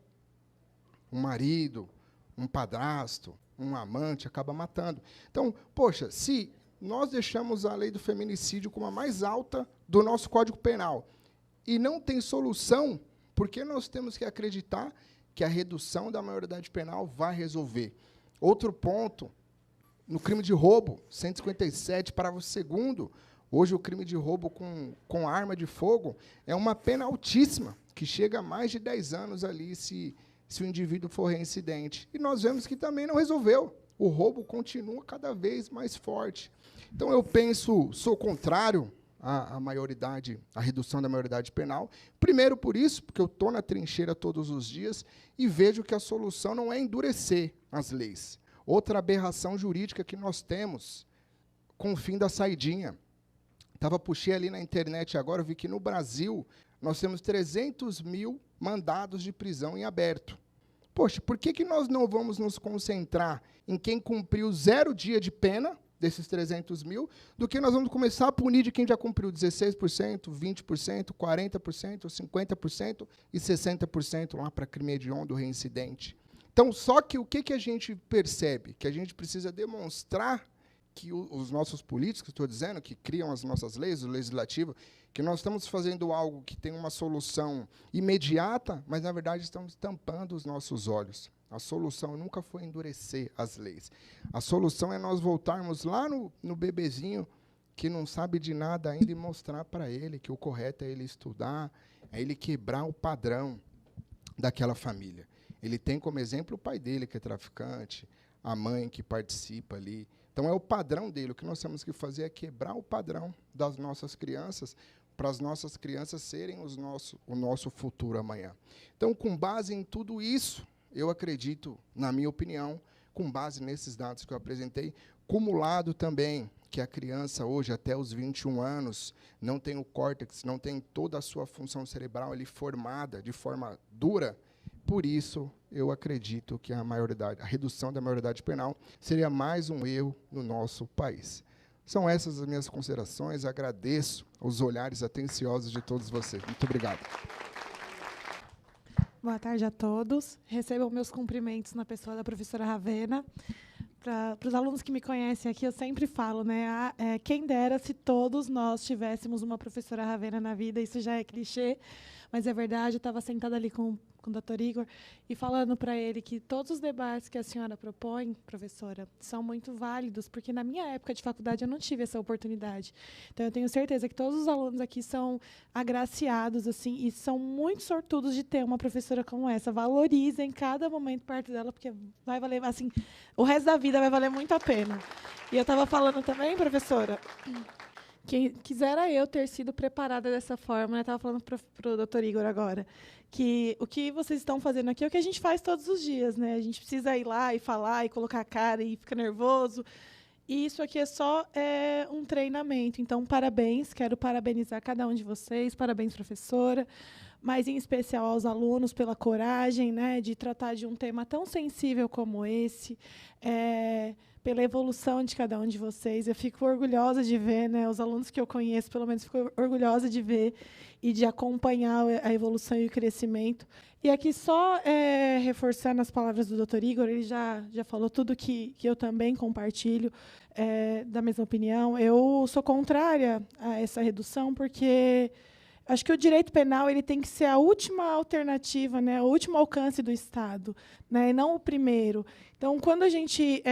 Um marido, um padrasto, um amante acaba matando. Então, poxa, se nós deixamos a lei do feminicídio como a mais alta do nosso Código Penal e não tem solução, por que nós temos que acreditar que a redução da maioridade penal vai resolver? Outro ponto, no crime de roubo, 157, parágrafo 2º, hoje o crime de roubo com arma de fogo é uma pena altíssima, que chega a mais de 10 anos ali se o indivíduo for reincidente. E nós vemos que também não resolveu. O roubo continua cada vez mais forte. Então, eu penso, sou contrário à maioridade, à redução da maioridade penal. Primeiro por isso, porque eu estou na trincheira todos os dias e vejo que a solução não é endurecer as leis. Outra aberração jurídica que nós temos com o fim da saidinha. Puxei ali na internet agora, eu vi que no Brasil nós temos 300 mil mandados de prisão em aberto. Poxa, por que nós não vamos nos concentrar em quem cumpriu 0 dia de pena, desses 300 mil, do que nós vamos começar a punir de quem já cumpriu 16%, 20%, 40%, 50% e 60% lá para crime hediondo reincidente. Então, só que o que a gente percebe? Que a gente precisa demonstrar que os nossos políticos, estou dizendo, que criam as nossas leis, o legislativo, que nós estamos fazendo algo que tem uma solução imediata, mas, na verdade, estamos tampando os nossos olhos. A solução nunca foi endurecer as leis. A solução é nós voltarmos lá no bebezinho que não sabe de nada ainda e mostrar para ele que o correto é ele estudar, é ele quebrar o padrão daquela família. Ele tem como exemplo o pai dele, que é traficante, a mãe que participa ali. Então, é o padrão dele. O que nós temos que fazer é quebrar o padrão das nossas crianças, para as nossas crianças serem o nosso futuro amanhã. Então, com base em tudo isso, eu acredito, na minha opinião, com base nesses dados que eu apresentei, cumulado também que a criança hoje, até os 21 anos, não tem o córtex, não tem toda a sua função cerebral ali formada de forma dura. Por isso, eu acredito que a redução da maioridade penal seria mais um erro no nosso país. São essas as minhas considerações. Agradeço os olhares atenciosos de todos vocês. Muito obrigado. Boa tarde a todos. Recebam meus cumprimentos na pessoa da professora Ravena. Para os alunos que me conhecem aqui, eu sempre falo, né? Quem dera se todos nós tivéssemos uma professora Ravena na vida, isso já é clichê, mas é verdade. Eu estava sentada ali com o Dr. Igor e falando para ele que todos os debates que a senhora propõe, professora, são muito válidos, porque na minha época de faculdade eu não tive essa oportunidade. Então, eu tenho certeza que todos os alunos aqui são agraciados assim, e são muito sortudos de ter uma professora como essa. Valorizem cada momento perto dela, porque vai valer, assim, o resto da vida vai valer muito a pena. E eu estava falando também, professora, que quisera eu ter sido preparada dessa forma, né? Estava falando para o doutor Igor agora, que o que vocês estão fazendo aqui é o que a gente faz todos os dias, né? A gente precisa ir lá e falar, e colocar a cara, e ficar nervoso. E isso aqui é só um treinamento. Então, parabéns, quero parabenizar cada um de vocês, parabéns, professora, mas em especial aos alunos pela coragem, né, de tratar de um tema tão sensível como esse, pela evolução de cada um de vocês. Eu fico orgulhosa de ver, né, os alunos que eu conheço, pelo menos, fico orgulhosa de ver e de acompanhar a evolução e o crescimento. E aqui, só reforçando as palavras do Dr. Igor, ele já falou tudo que eu também compartilho, da mesma opinião. Eu sou contrária a essa redução, porque acho que o direito penal ele tem que ser a última alternativa, né, o último alcance do Estado, né, e não o primeiro. Então, quando a gente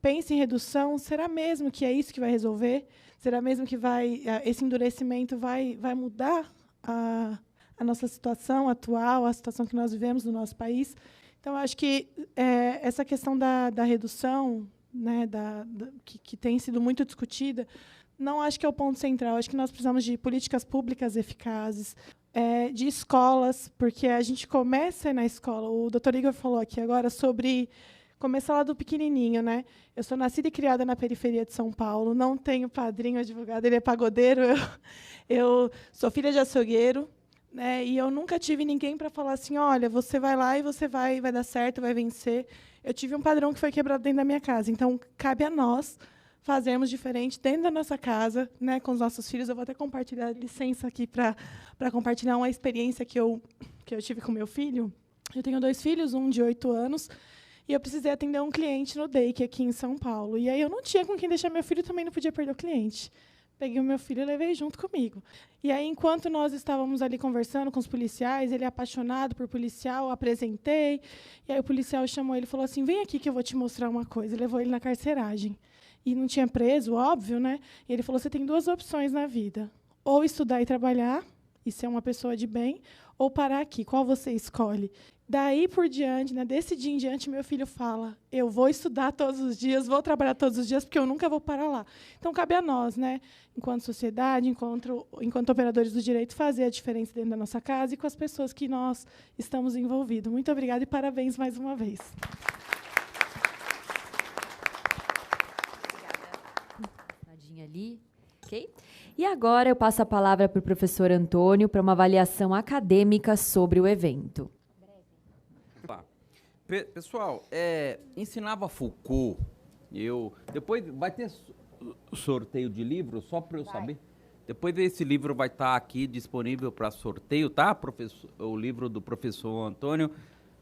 pensa em redução, será mesmo que é isso que vai resolver? Será mesmo que esse endurecimento vai mudar a nossa situação atual, a situação que nós vivemos no nosso país? Então, eu acho que essa questão da redução, né, que tem sido muito discutida, não acho que é o ponto central. Acho que nós precisamos de políticas públicas eficazes, de escolas, porque a gente começa na escola. O doutor Igor falou aqui agora sobre começar lá do pequenininho, né? Eu sou nascida e criada na periferia de São Paulo, não tenho padrinho advogado, ele é pagodeiro, eu sou filha de açougueiro, né? E eu nunca tive ninguém para falar assim, olha, você vai lá e você vai dar certo, vai vencer. Eu tive um padrão que foi quebrado dentro da minha casa, então cabe a nós fazermos diferente dentro da nossa casa, né, com os nossos filhos. Eu vou até compartilhar licença aqui para compartilhar uma experiência que eu tive com meu filho. Eu tenho 2 filhos, um de 8 anos, e eu precisei atender um cliente no DEIC aqui em São Paulo. E aí eu não tinha com quem deixar meu filho, também não podia perder o cliente. Peguei o meu filho e levei junto comigo. E aí, enquanto nós estávamos ali conversando com os policiais, ele é apaixonado por policial, eu apresentei, e aí o policial chamou ele e falou assim, vem aqui que eu vou te mostrar uma coisa. E levou ele na carceragem. E não tinha preso, óbvio, né? E ele falou, você tem 2 opções na vida. Ou estudar e trabalhar, e ser uma pessoa de bem, ou parar aqui. Qual você escolhe? Daí por diante, né, desse dia em diante, meu filho fala, eu vou estudar todos os dias, vou trabalhar todos os dias, porque eu nunca vou parar lá. Então, cabe a nós, né, enquanto sociedade, enquanto operadores do direito, fazer a diferença dentro da nossa casa e com as pessoas que nós estamos envolvidos. Muito obrigada e parabéns mais uma vez. Ali. Okay? E agora eu passo a palavra para o professor Antônio para uma avaliação acadêmica sobre o evento. Pessoal, ensinava Foucault. Depois vai ter sorteio de livro, só para eu saber. Depois esse livro vai estar aqui disponível para sorteio, tá? O livro do professor Antônio,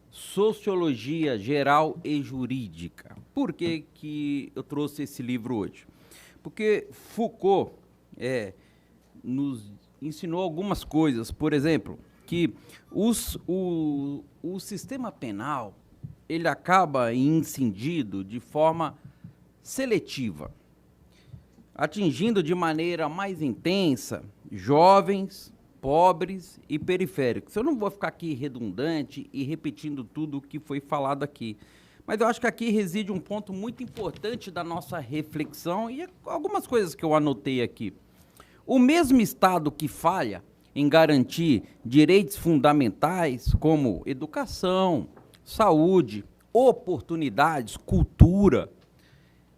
Sociologia Geral e Jurídica. Por que eu trouxe esse livro hoje? Porque Foucault nos ensinou algumas coisas. Por exemplo, que o sistema penal ele acaba incidindo de forma seletiva, atingindo de maneira mais intensa jovens, pobres e periféricos. Eu não vou ficar aqui redundante e repetindo tudo o que foi falado aqui, mas eu acho que aqui reside um ponto muito importante da nossa reflexão e algumas coisas que eu anotei aqui. O mesmo Estado que falha em garantir direitos fundamentais como educação, saúde, oportunidades, cultura,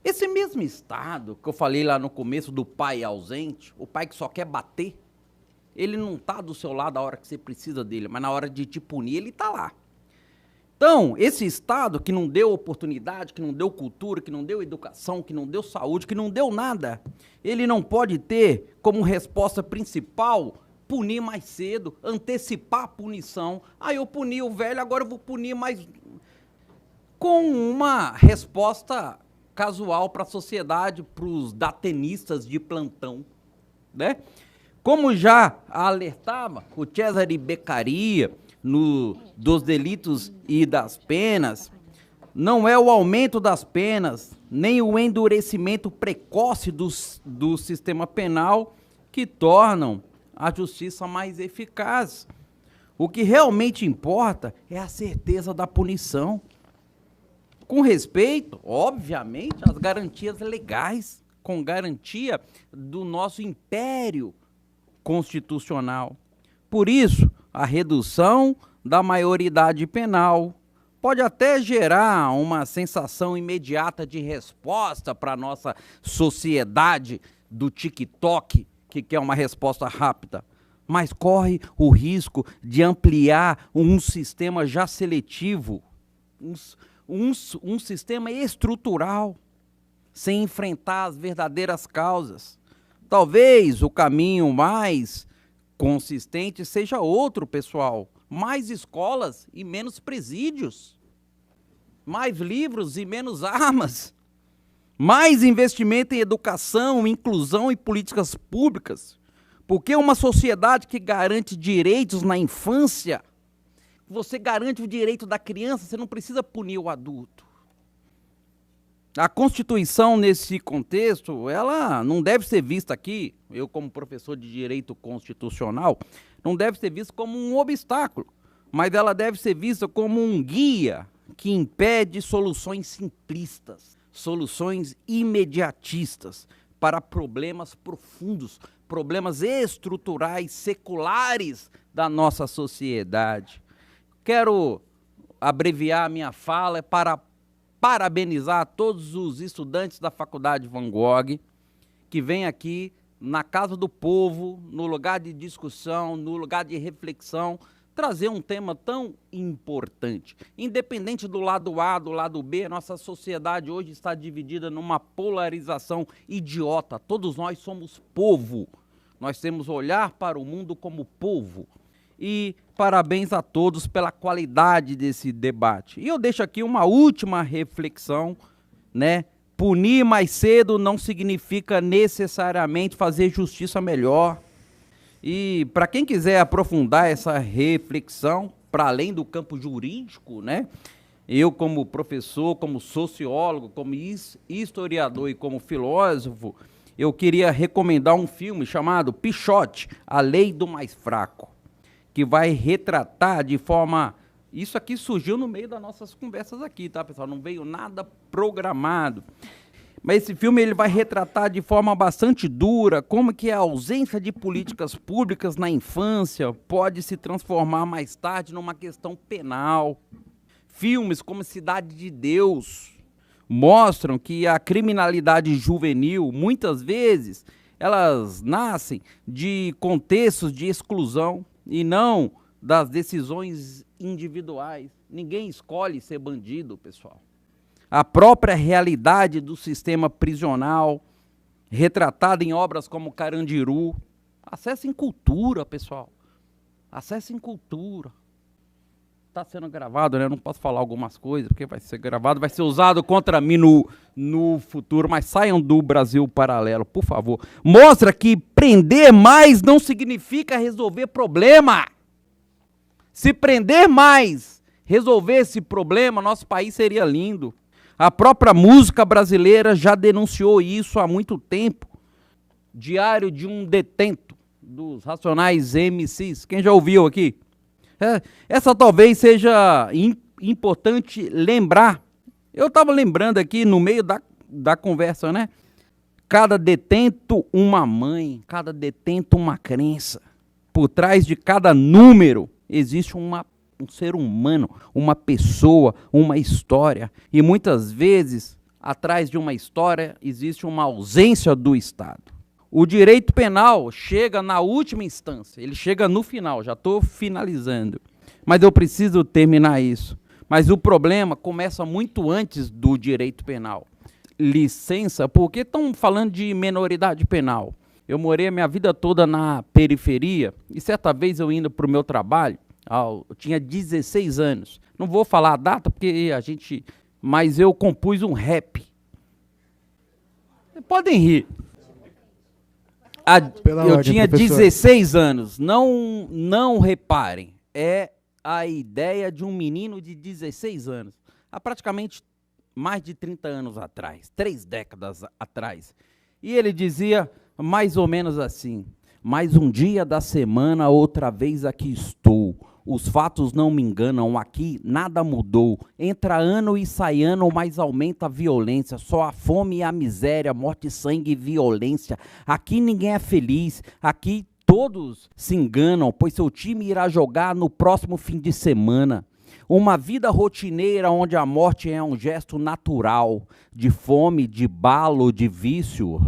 esse mesmo Estado que eu falei lá no começo do pai ausente, o pai que só quer bater, ele não está do seu lado a hora que você precisa dele, mas na hora de te punir ele está lá. Então, esse Estado que não deu oportunidade, que não deu cultura, que não deu educação, que não deu saúde, que não deu nada, ele não pode ter como resposta principal punir mais cedo, antecipar a punição. Ah, eu puni o velho, agora eu vou punir mais... Com uma resposta casual para a sociedade, para os datenistas de plantão, né? Como já alertava o Cesare Beccaria, dos delitos e das penas, não é o aumento das penas, nem o endurecimento precoce do sistema penal que tornam a justiça mais eficaz. O que realmente importa é a certeza da punição, com respeito, obviamente, às garantias legais, com garantia do nosso império constitucional. Por isso, a redução da maioridade penal pode até gerar uma sensação imediata de resposta para a nossa sociedade do TikTok, que quer uma resposta rápida, mas corre o risco de ampliar um sistema já seletivo, um sistema estrutural, sem enfrentar as verdadeiras causas. Talvez o caminho mais consistente seja outro, pessoal. Mais escolas e menos presídios. Mais livros e menos armas. Mais investimento em educação, inclusão e políticas públicas. Porque uma sociedade que garante direitos na infância, você garante o direito da criança, você não precisa punir o adulto. A Constituição, nesse contexto, ela não deve ser vista aqui, eu como professor de direito constitucional, não deve ser vista como um obstáculo, mas ela deve ser vista como um guia que impede soluções simplistas, soluções imediatistas para problemas profundos, problemas estruturais, seculares da nossa sociedade. Quero abreviar a minha fala para parabenizar todos os estudantes da Faculdade Van Gogh que vêm aqui na Casa do Povo, no lugar de discussão, no lugar de reflexão, trazer um tema tão importante. Independente do lado A, do lado B, a nossa sociedade hoje está dividida numa polarização idiota. Todos nós somos povo. Nós temos que olhar para o mundo como povo. E parabéns a todos pela qualidade desse debate. E eu deixo aqui uma última reflexão, né? Punir mais cedo não significa necessariamente fazer justiça melhor. E para quem quiser aprofundar essa reflexão, para além do campo jurídico, né? Eu, como professor, como sociólogo, como historiador e como filósofo, eu queria recomendar um filme chamado Pichote, A Lei do Mais Fraco, que vai retratar de forma... Isso aqui surgiu no meio das nossas conversas aqui, tá, pessoal? Não veio nada programado. Mas esse filme ele vai retratar de forma bastante dura como que a ausência de políticas públicas na infância pode se transformar mais tarde numa questão penal. Filmes como Cidade de Deus mostram que a criminalidade juvenil, muitas vezes, elas nascem de contextos de exclusão e não das decisões individuais. Ninguém escolhe ser bandido, pessoal. A própria realidade do sistema prisional, retratada em obras como Carandiru. Acessem cultura, pessoal. Acessem cultura. Está sendo gravado, né? Eu não posso falar algumas coisas, porque vai ser gravado, vai ser usado contra mim no futuro, mas saiam do Brasil Paralelo, por favor. Mostra que prender mais não significa resolver problema. Se prender mais resolver esse problema, nosso país seria lindo. A própria música brasileira já denunciou isso há muito tempo. Diário de um Detento, dos Racionais MCs. Quem já ouviu aqui? Essa talvez seja importante lembrar. Eu estava lembrando aqui no meio da conversa, né? Cada detento uma mãe, cada detento uma crença. Por trás de cada número existe um ser humano, uma pessoa, uma história. E muitas vezes, atrás de uma história, existe uma ausência do Estado. O direito penal chega na última instância, ele chega no final, já estou finalizando. Mas eu preciso terminar isso. Mas o problema começa muito antes do direito penal. Licença, porque estão falando de menoridade penal. Eu morei a minha vida toda na periferia, e certa vez eu indo para o meu trabalho, eu tinha 16 anos. Não vou falar a data, porque mas eu compus um rap. Podem rir. Eu tinha 16 anos. Não reparem. É a ideia de um menino de 16 anos. Há praticamente mais de 30 anos atrás. 3 décadas atrás. E ele dizia mais ou menos assim: mais um dia da semana, outra vez aqui estou. Os fatos não me enganam, aqui nada mudou. Entra ano e sai ano, mas aumenta a violência. Só a fome e a miséria, morte, sangue e violência. Aqui ninguém é feliz, aqui todos se enganam, pois seu time irá jogar no próximo fim de semana. Uma vida rotineira onde a morte é um gesto natural. De fome, de balo, de vício,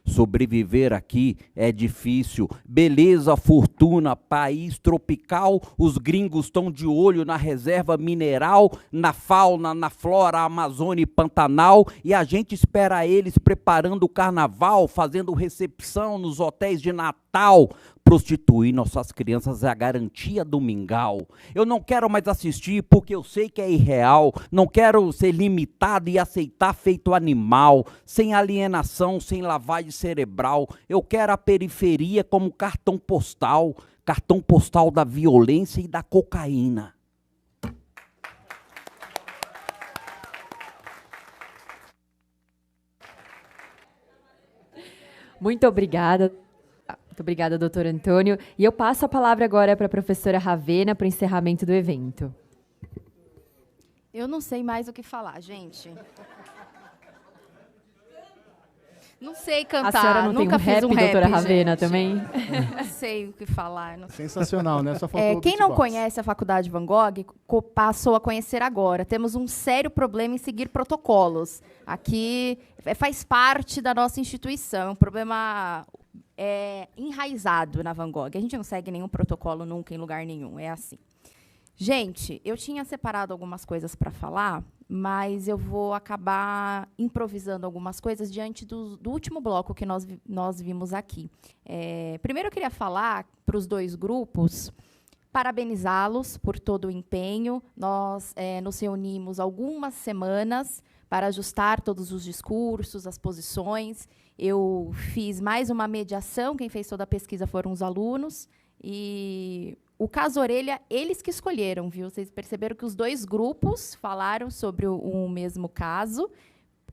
sobreviver aqui é difícil. Beleza, fortuna, país tropical, os gringos estão de olho na reserva mineral, na fauna, na flora, Amazônia e Pantanal, e a gente espera eles preparando o carnaval, fazendo recepção nos hotéis de Natal. Prostituir nossas crianças é a garantia do mingau. Eu não quero mais assistir porque eu sei que é irreal. Não quero ser limitado e aceitar feito animal, sem alienação, sem lavagem cerebral. Eu quero a periferia como cartão postal da violência e da cocaína. Muito obrigada. Muito obrigada, doutor Antônio. E eu passo a palavra agora para a professora Ravena para o encerramento do evento. Eu não sei mais o que falar, gente. Não sei cantar. A senhora não nunca tem fiz um rap, doutora Ravena, gente. também? Não sei o que falar. Não sei. Sensacional, né? Só faltou o Quem não beatbox. conhece a Faculdade Van Gogh, passou a conhecer agora. Temos um sério problema em seguir protocolos. Aqui faz parte da nossa instituição. É um problema enraizado na Van Gogh. A gente não segue nenhum protocolo nunca em lugar nenhum. É assim. Gente, eu tinha separado algumas coisas para falar, mas eu vou acabar improvisando algumas coisas diante do último bloco que nós vimos aqui. Primeiro, eu queria falar para os dois grupos, parabenizá-los por todo o empenho. Nós nos reunimos algumas semanas para ajustar todos os discursos, as posições. Eu fiz mais uma mediação, quem fez toda a pesquisa foram os alunos, e o caso orelha, eles que escolheram, viu? Vocês perceberam que os dois grupos falaram sobre o mesmo caso,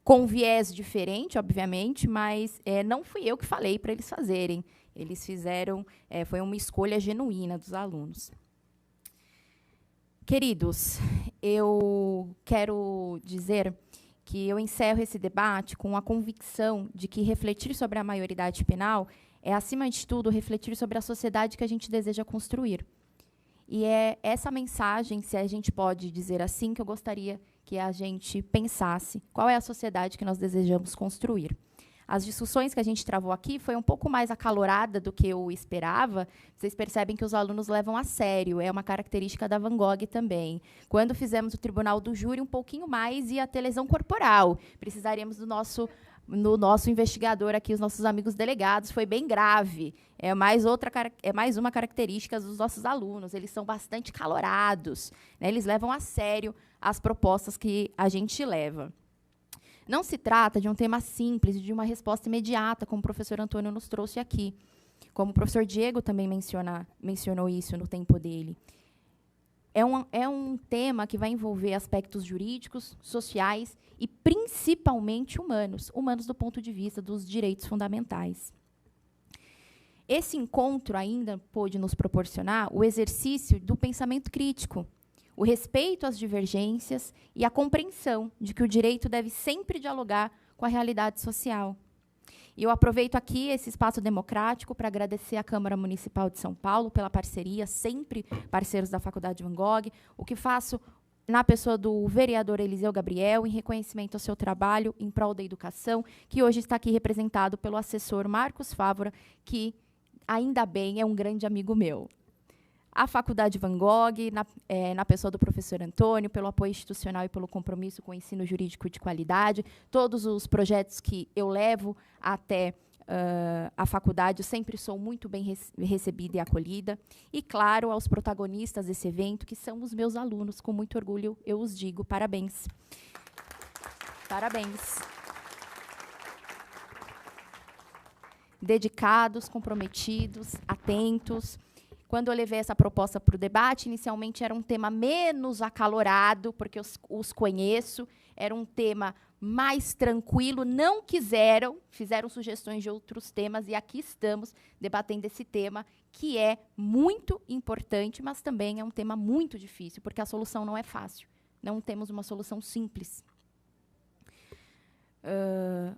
com viés diferente, obviamente, mas não fui eu que falei para eles fazerem. Eles fizeram, foi uma escolha genuína dos alunos. Queridos, eu quero dizer que eu encerro esse debate com a convicção de que refletir sobre a maioridade penal é, acima de tudo, refletir sobre a sociedade que a gente deseja construir. E é essa mensagem, se a gente pode dizer assim, que eu gostaria que a gente pensasse. Qual é a sociedade que nós desejamos construir? As discussões que a gente travou aqui foi um pouco mais acalorada do que eu esperava. Vocês percebem que os alunos levam a sério. É uma característica da Van Gogh também. Quando fizemos o tribunal do júri, um pouquinho mais ia ter lesão corporal. Precisaríamos do nosso investigador aqui, os nossos amigos delegados, foi bem grave. É mais uma característica dos nossos alunos. Eles são bastante calorados, né? Eles levam a sério as propostas que a gente leva. Não se trata de um tema simples e de uma resposta imediata, como o professor Antônio nos trouxe aqui. Como o professor Diego também mencionou isso no tempo dele. É um tema que vai envolver aspectos jurídicos, sociais e principalmente humanos do ponto de vista dos direitos fundamentais. Esse encontro ainda pôde nos proporcionar o exercício do pensamento crítico, o respeito às divergências e a compreensão de que o direito deve sempre dialogar com a realidade social. E eu aproveito aqui esse espaço democrático para agradecer à Câmara Municipal de São Paulo pela parceria, sempre parceiros da Faculdade Van Gogh, o que faço na pessoa do vereador Eliseu Gabriel, em reconhecimento ao seu trabalho em prol da educação, que hoje está aqui representado pelo assessor Marcos Fávora, que, ainda bem, é um grande amigo meu. A Faculdade Van Gogh, na pessoa do professor Antônio, pelo apoio institucional e pelo compromisso com o ensino jurídico de qualidade, todos os projetos que eu levo até a faculdade, eu sempre sou muito bem recebida e acolhida. E, claro, aos protagonistas desse evento, que são os meus alunos, com muito orgulho eu os digo parabéns. Parabéns. Dedicados, comprometidos, atentos. Quando eu levei essa proposta para o debate, inicialmente era um tema menos acalorado, porque eu os conheço, era um tema mais tranquilo, não quiseram, fizeram sugestões de outros temas, e aqui estamos debatendo esse tema, que é muito importante, mas também é um tema muito difícil, porque a solução não é fácil. Não temos uma solução simples.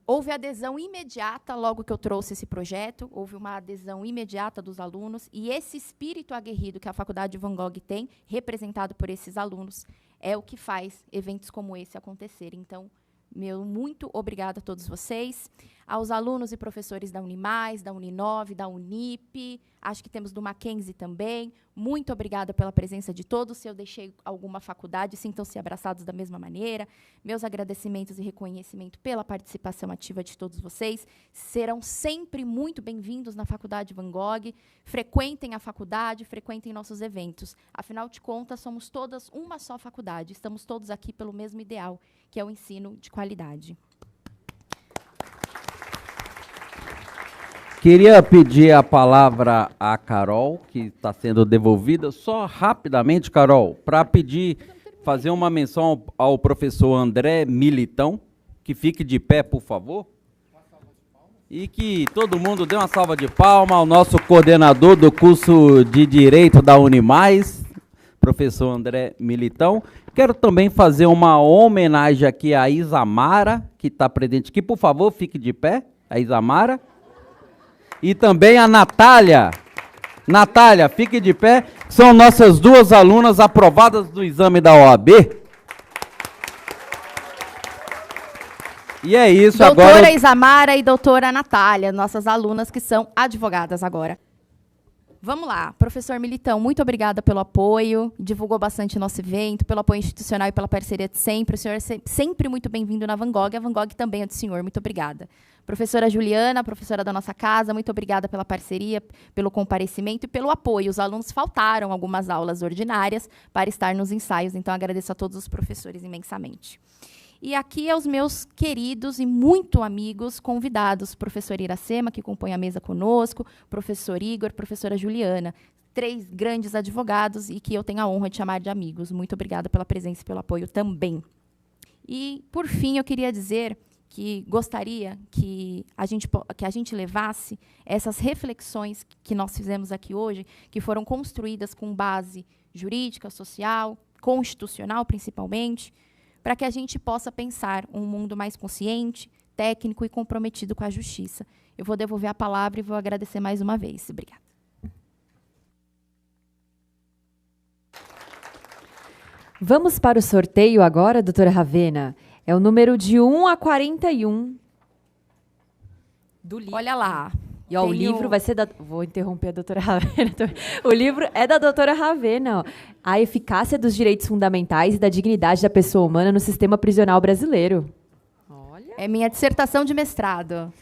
Houve adesão imediata logo que eu trouxe esse projeto, houve uma adesão imediata dos alunos, e esse espírito aguerrido que a Faculdade Van Gogh tem, representado por esses alunos, é o que faz eventos como esse acontecerem. Então, meu muito obrigada a todos vocês, aos alunos e professores da Unimais, da Uninove, da Unip, acho que temos do Mackenzie também. Muito obrigada pela presença de todos. Se eu deixei alguma faculdade, sintam-se abraçados da mesma maneira. Meus agradecimentos e reconhecimento pela participação ativa de todos vocês. Serão sempre muito bem-vindos na Faculdade Van Gogh. Frequentem a faculdade, frequentem nossos eventos. Afinal de contas, somos todas uma só faculdade. Estamos todos aqui pelo mesmo ideal, que é o ensino de qualidade. Queria pedir a palavra à Carol, que está sendo devolvida, só rapidamente, Carol, para fazer uma menção ao professor André Militão, que fique de pé, por favor. E que todo mundo dê uma salva de palmas ao nosso coordenador do curso de Direito da Unimais, professor André Militão. Quero também fazer uma homenagem aqui à Isamara, que está presente aqui. Por favor, fique de pé, a Isamara. E também a Natália. Natália, fique de pé. São nossas duas alunas aprovadas do exame da OAB. E é isso doutora agora. Doutora Isamara e doutora Natália, nossas alunas que são advogadas agora. Vamos lá, professor Militão, muito obrigada pelo apoio, divulgou bastante nosso evento, pelo apoio institucional e pela parceria de sempre. O senhor é sempre muito bem-vindo na Van Gogh, a Van Gogh também é do senhor, muito obrigada. Professora Juliana, professora da nossa casa, muito obrigada pela parceria, pelo comparecimento e pelo apoio. Os alunos faltaram algumas aulas ordinárias para estar nos ensaios, então agradeço a todos os professores imensamente. E aqui aos meus queridos e muito amigos convidados, professor Iracema, que compõe a mesa conosco, professor Igor, professora Juliana, 3 grandes advogados e que eu tenho a honra de chamar de amigos. Muito obrigada pela presença e pelo apoio também. E, por fim, eu queria dizer que gostaria que a gente levasse essas reflexões que nós fizemos aqui hoje, que foram construídas com base jurídica, social, constitucional, principalmente, para que a gente possa pensar um mundo mais consciente, técnico e comprometido com a justiça. Eu vou devolver a palavra e vou agradecer mais uma vez. Obrigada. Vamos para o sorteio agora, doutora Ravena. É o número de 1 a 41 do livro. Olha lá. E ó, o livro vai ser da... Vou interromper a doutora Ravena. O livro é da doutora Ravena. Ó. A eficácia dos direitos fundamentais e da dignidade da pessoa humana no sistema prisional brasileiro. Olha. É minha dissertação de mestrado.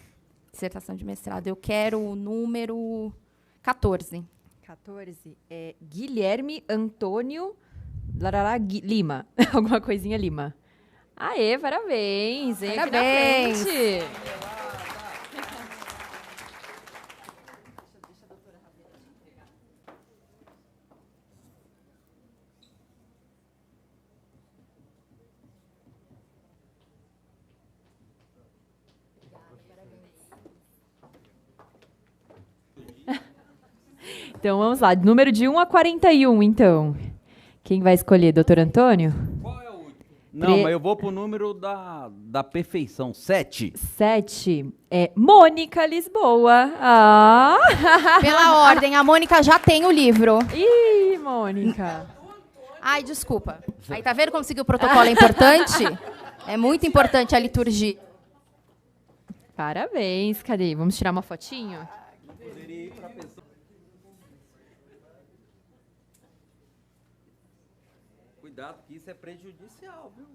Dissertação de mestrado. Eu quero o número 14. 14. É Guilherme Antônio Lima. Alguma coisinha Lima. Aê, parabéns. Hein? Parabéns. Aqui na frente. Então, vamos lá. Número de 1 a 41, então. Quem vai escolher? Doutor Antônio? Qual é o último? Não, mas eu vou pro número da perfeição. 7. 7. É Mônica Lisboa. Ah! Pela ordem, a Mônica já tem o livro. Ih, Mônica. Ai, desculpa. Aí, tá vendo como seguir o protocolo é importante? É muito importante a liturgia. Parabéns. Cadê? Vamos tirar uma fotinho? Cuidado, que isso é prejudicial, viu?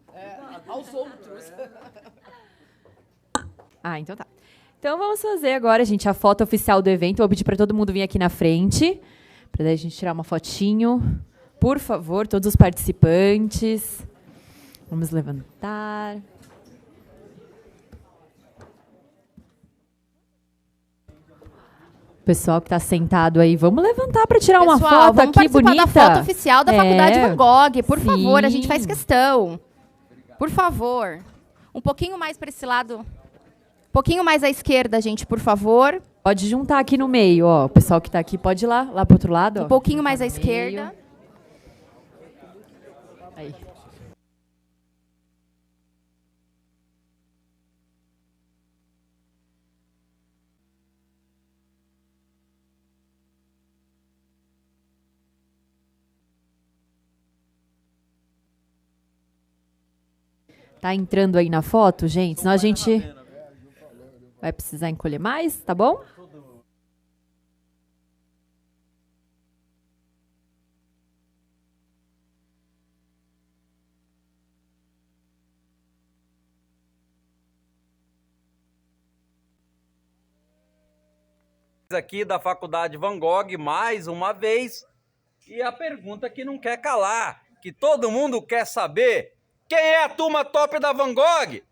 Aos outros. Ah, então tá. Então vamos fazer agora, gente, a foto oficial do evento. Eu vou pedir para todo mundo vir aqui na frente, para a gente tirar uma fotinho. Por favor, todos os participantes. Vamos levantar. O pessoal que está sentado aí, vamos levantar para tirar uma foto aqui bonita. Da foto oficial da Faculdade Van Gogh, por favor, a gente faz questão. Por favor. Um pouquinho mais para esse lado. Um pouquinho mais à esquerda, gente, por favor. Pode juntar aqui no meio, ó. O pessoal que está aqui pode ir lá para o outro lado. Um pouquinho mais à esquerda. Aí. Tá entrando aí na foto, gente? Senão a gente vai precisar encolher mais, tá bom? Aqui da Faculdade Van Gogh, mais uma vez. E a pergunta que não quer calar, que todo mundo quer saber. Quem é a turma top da Van Gogh?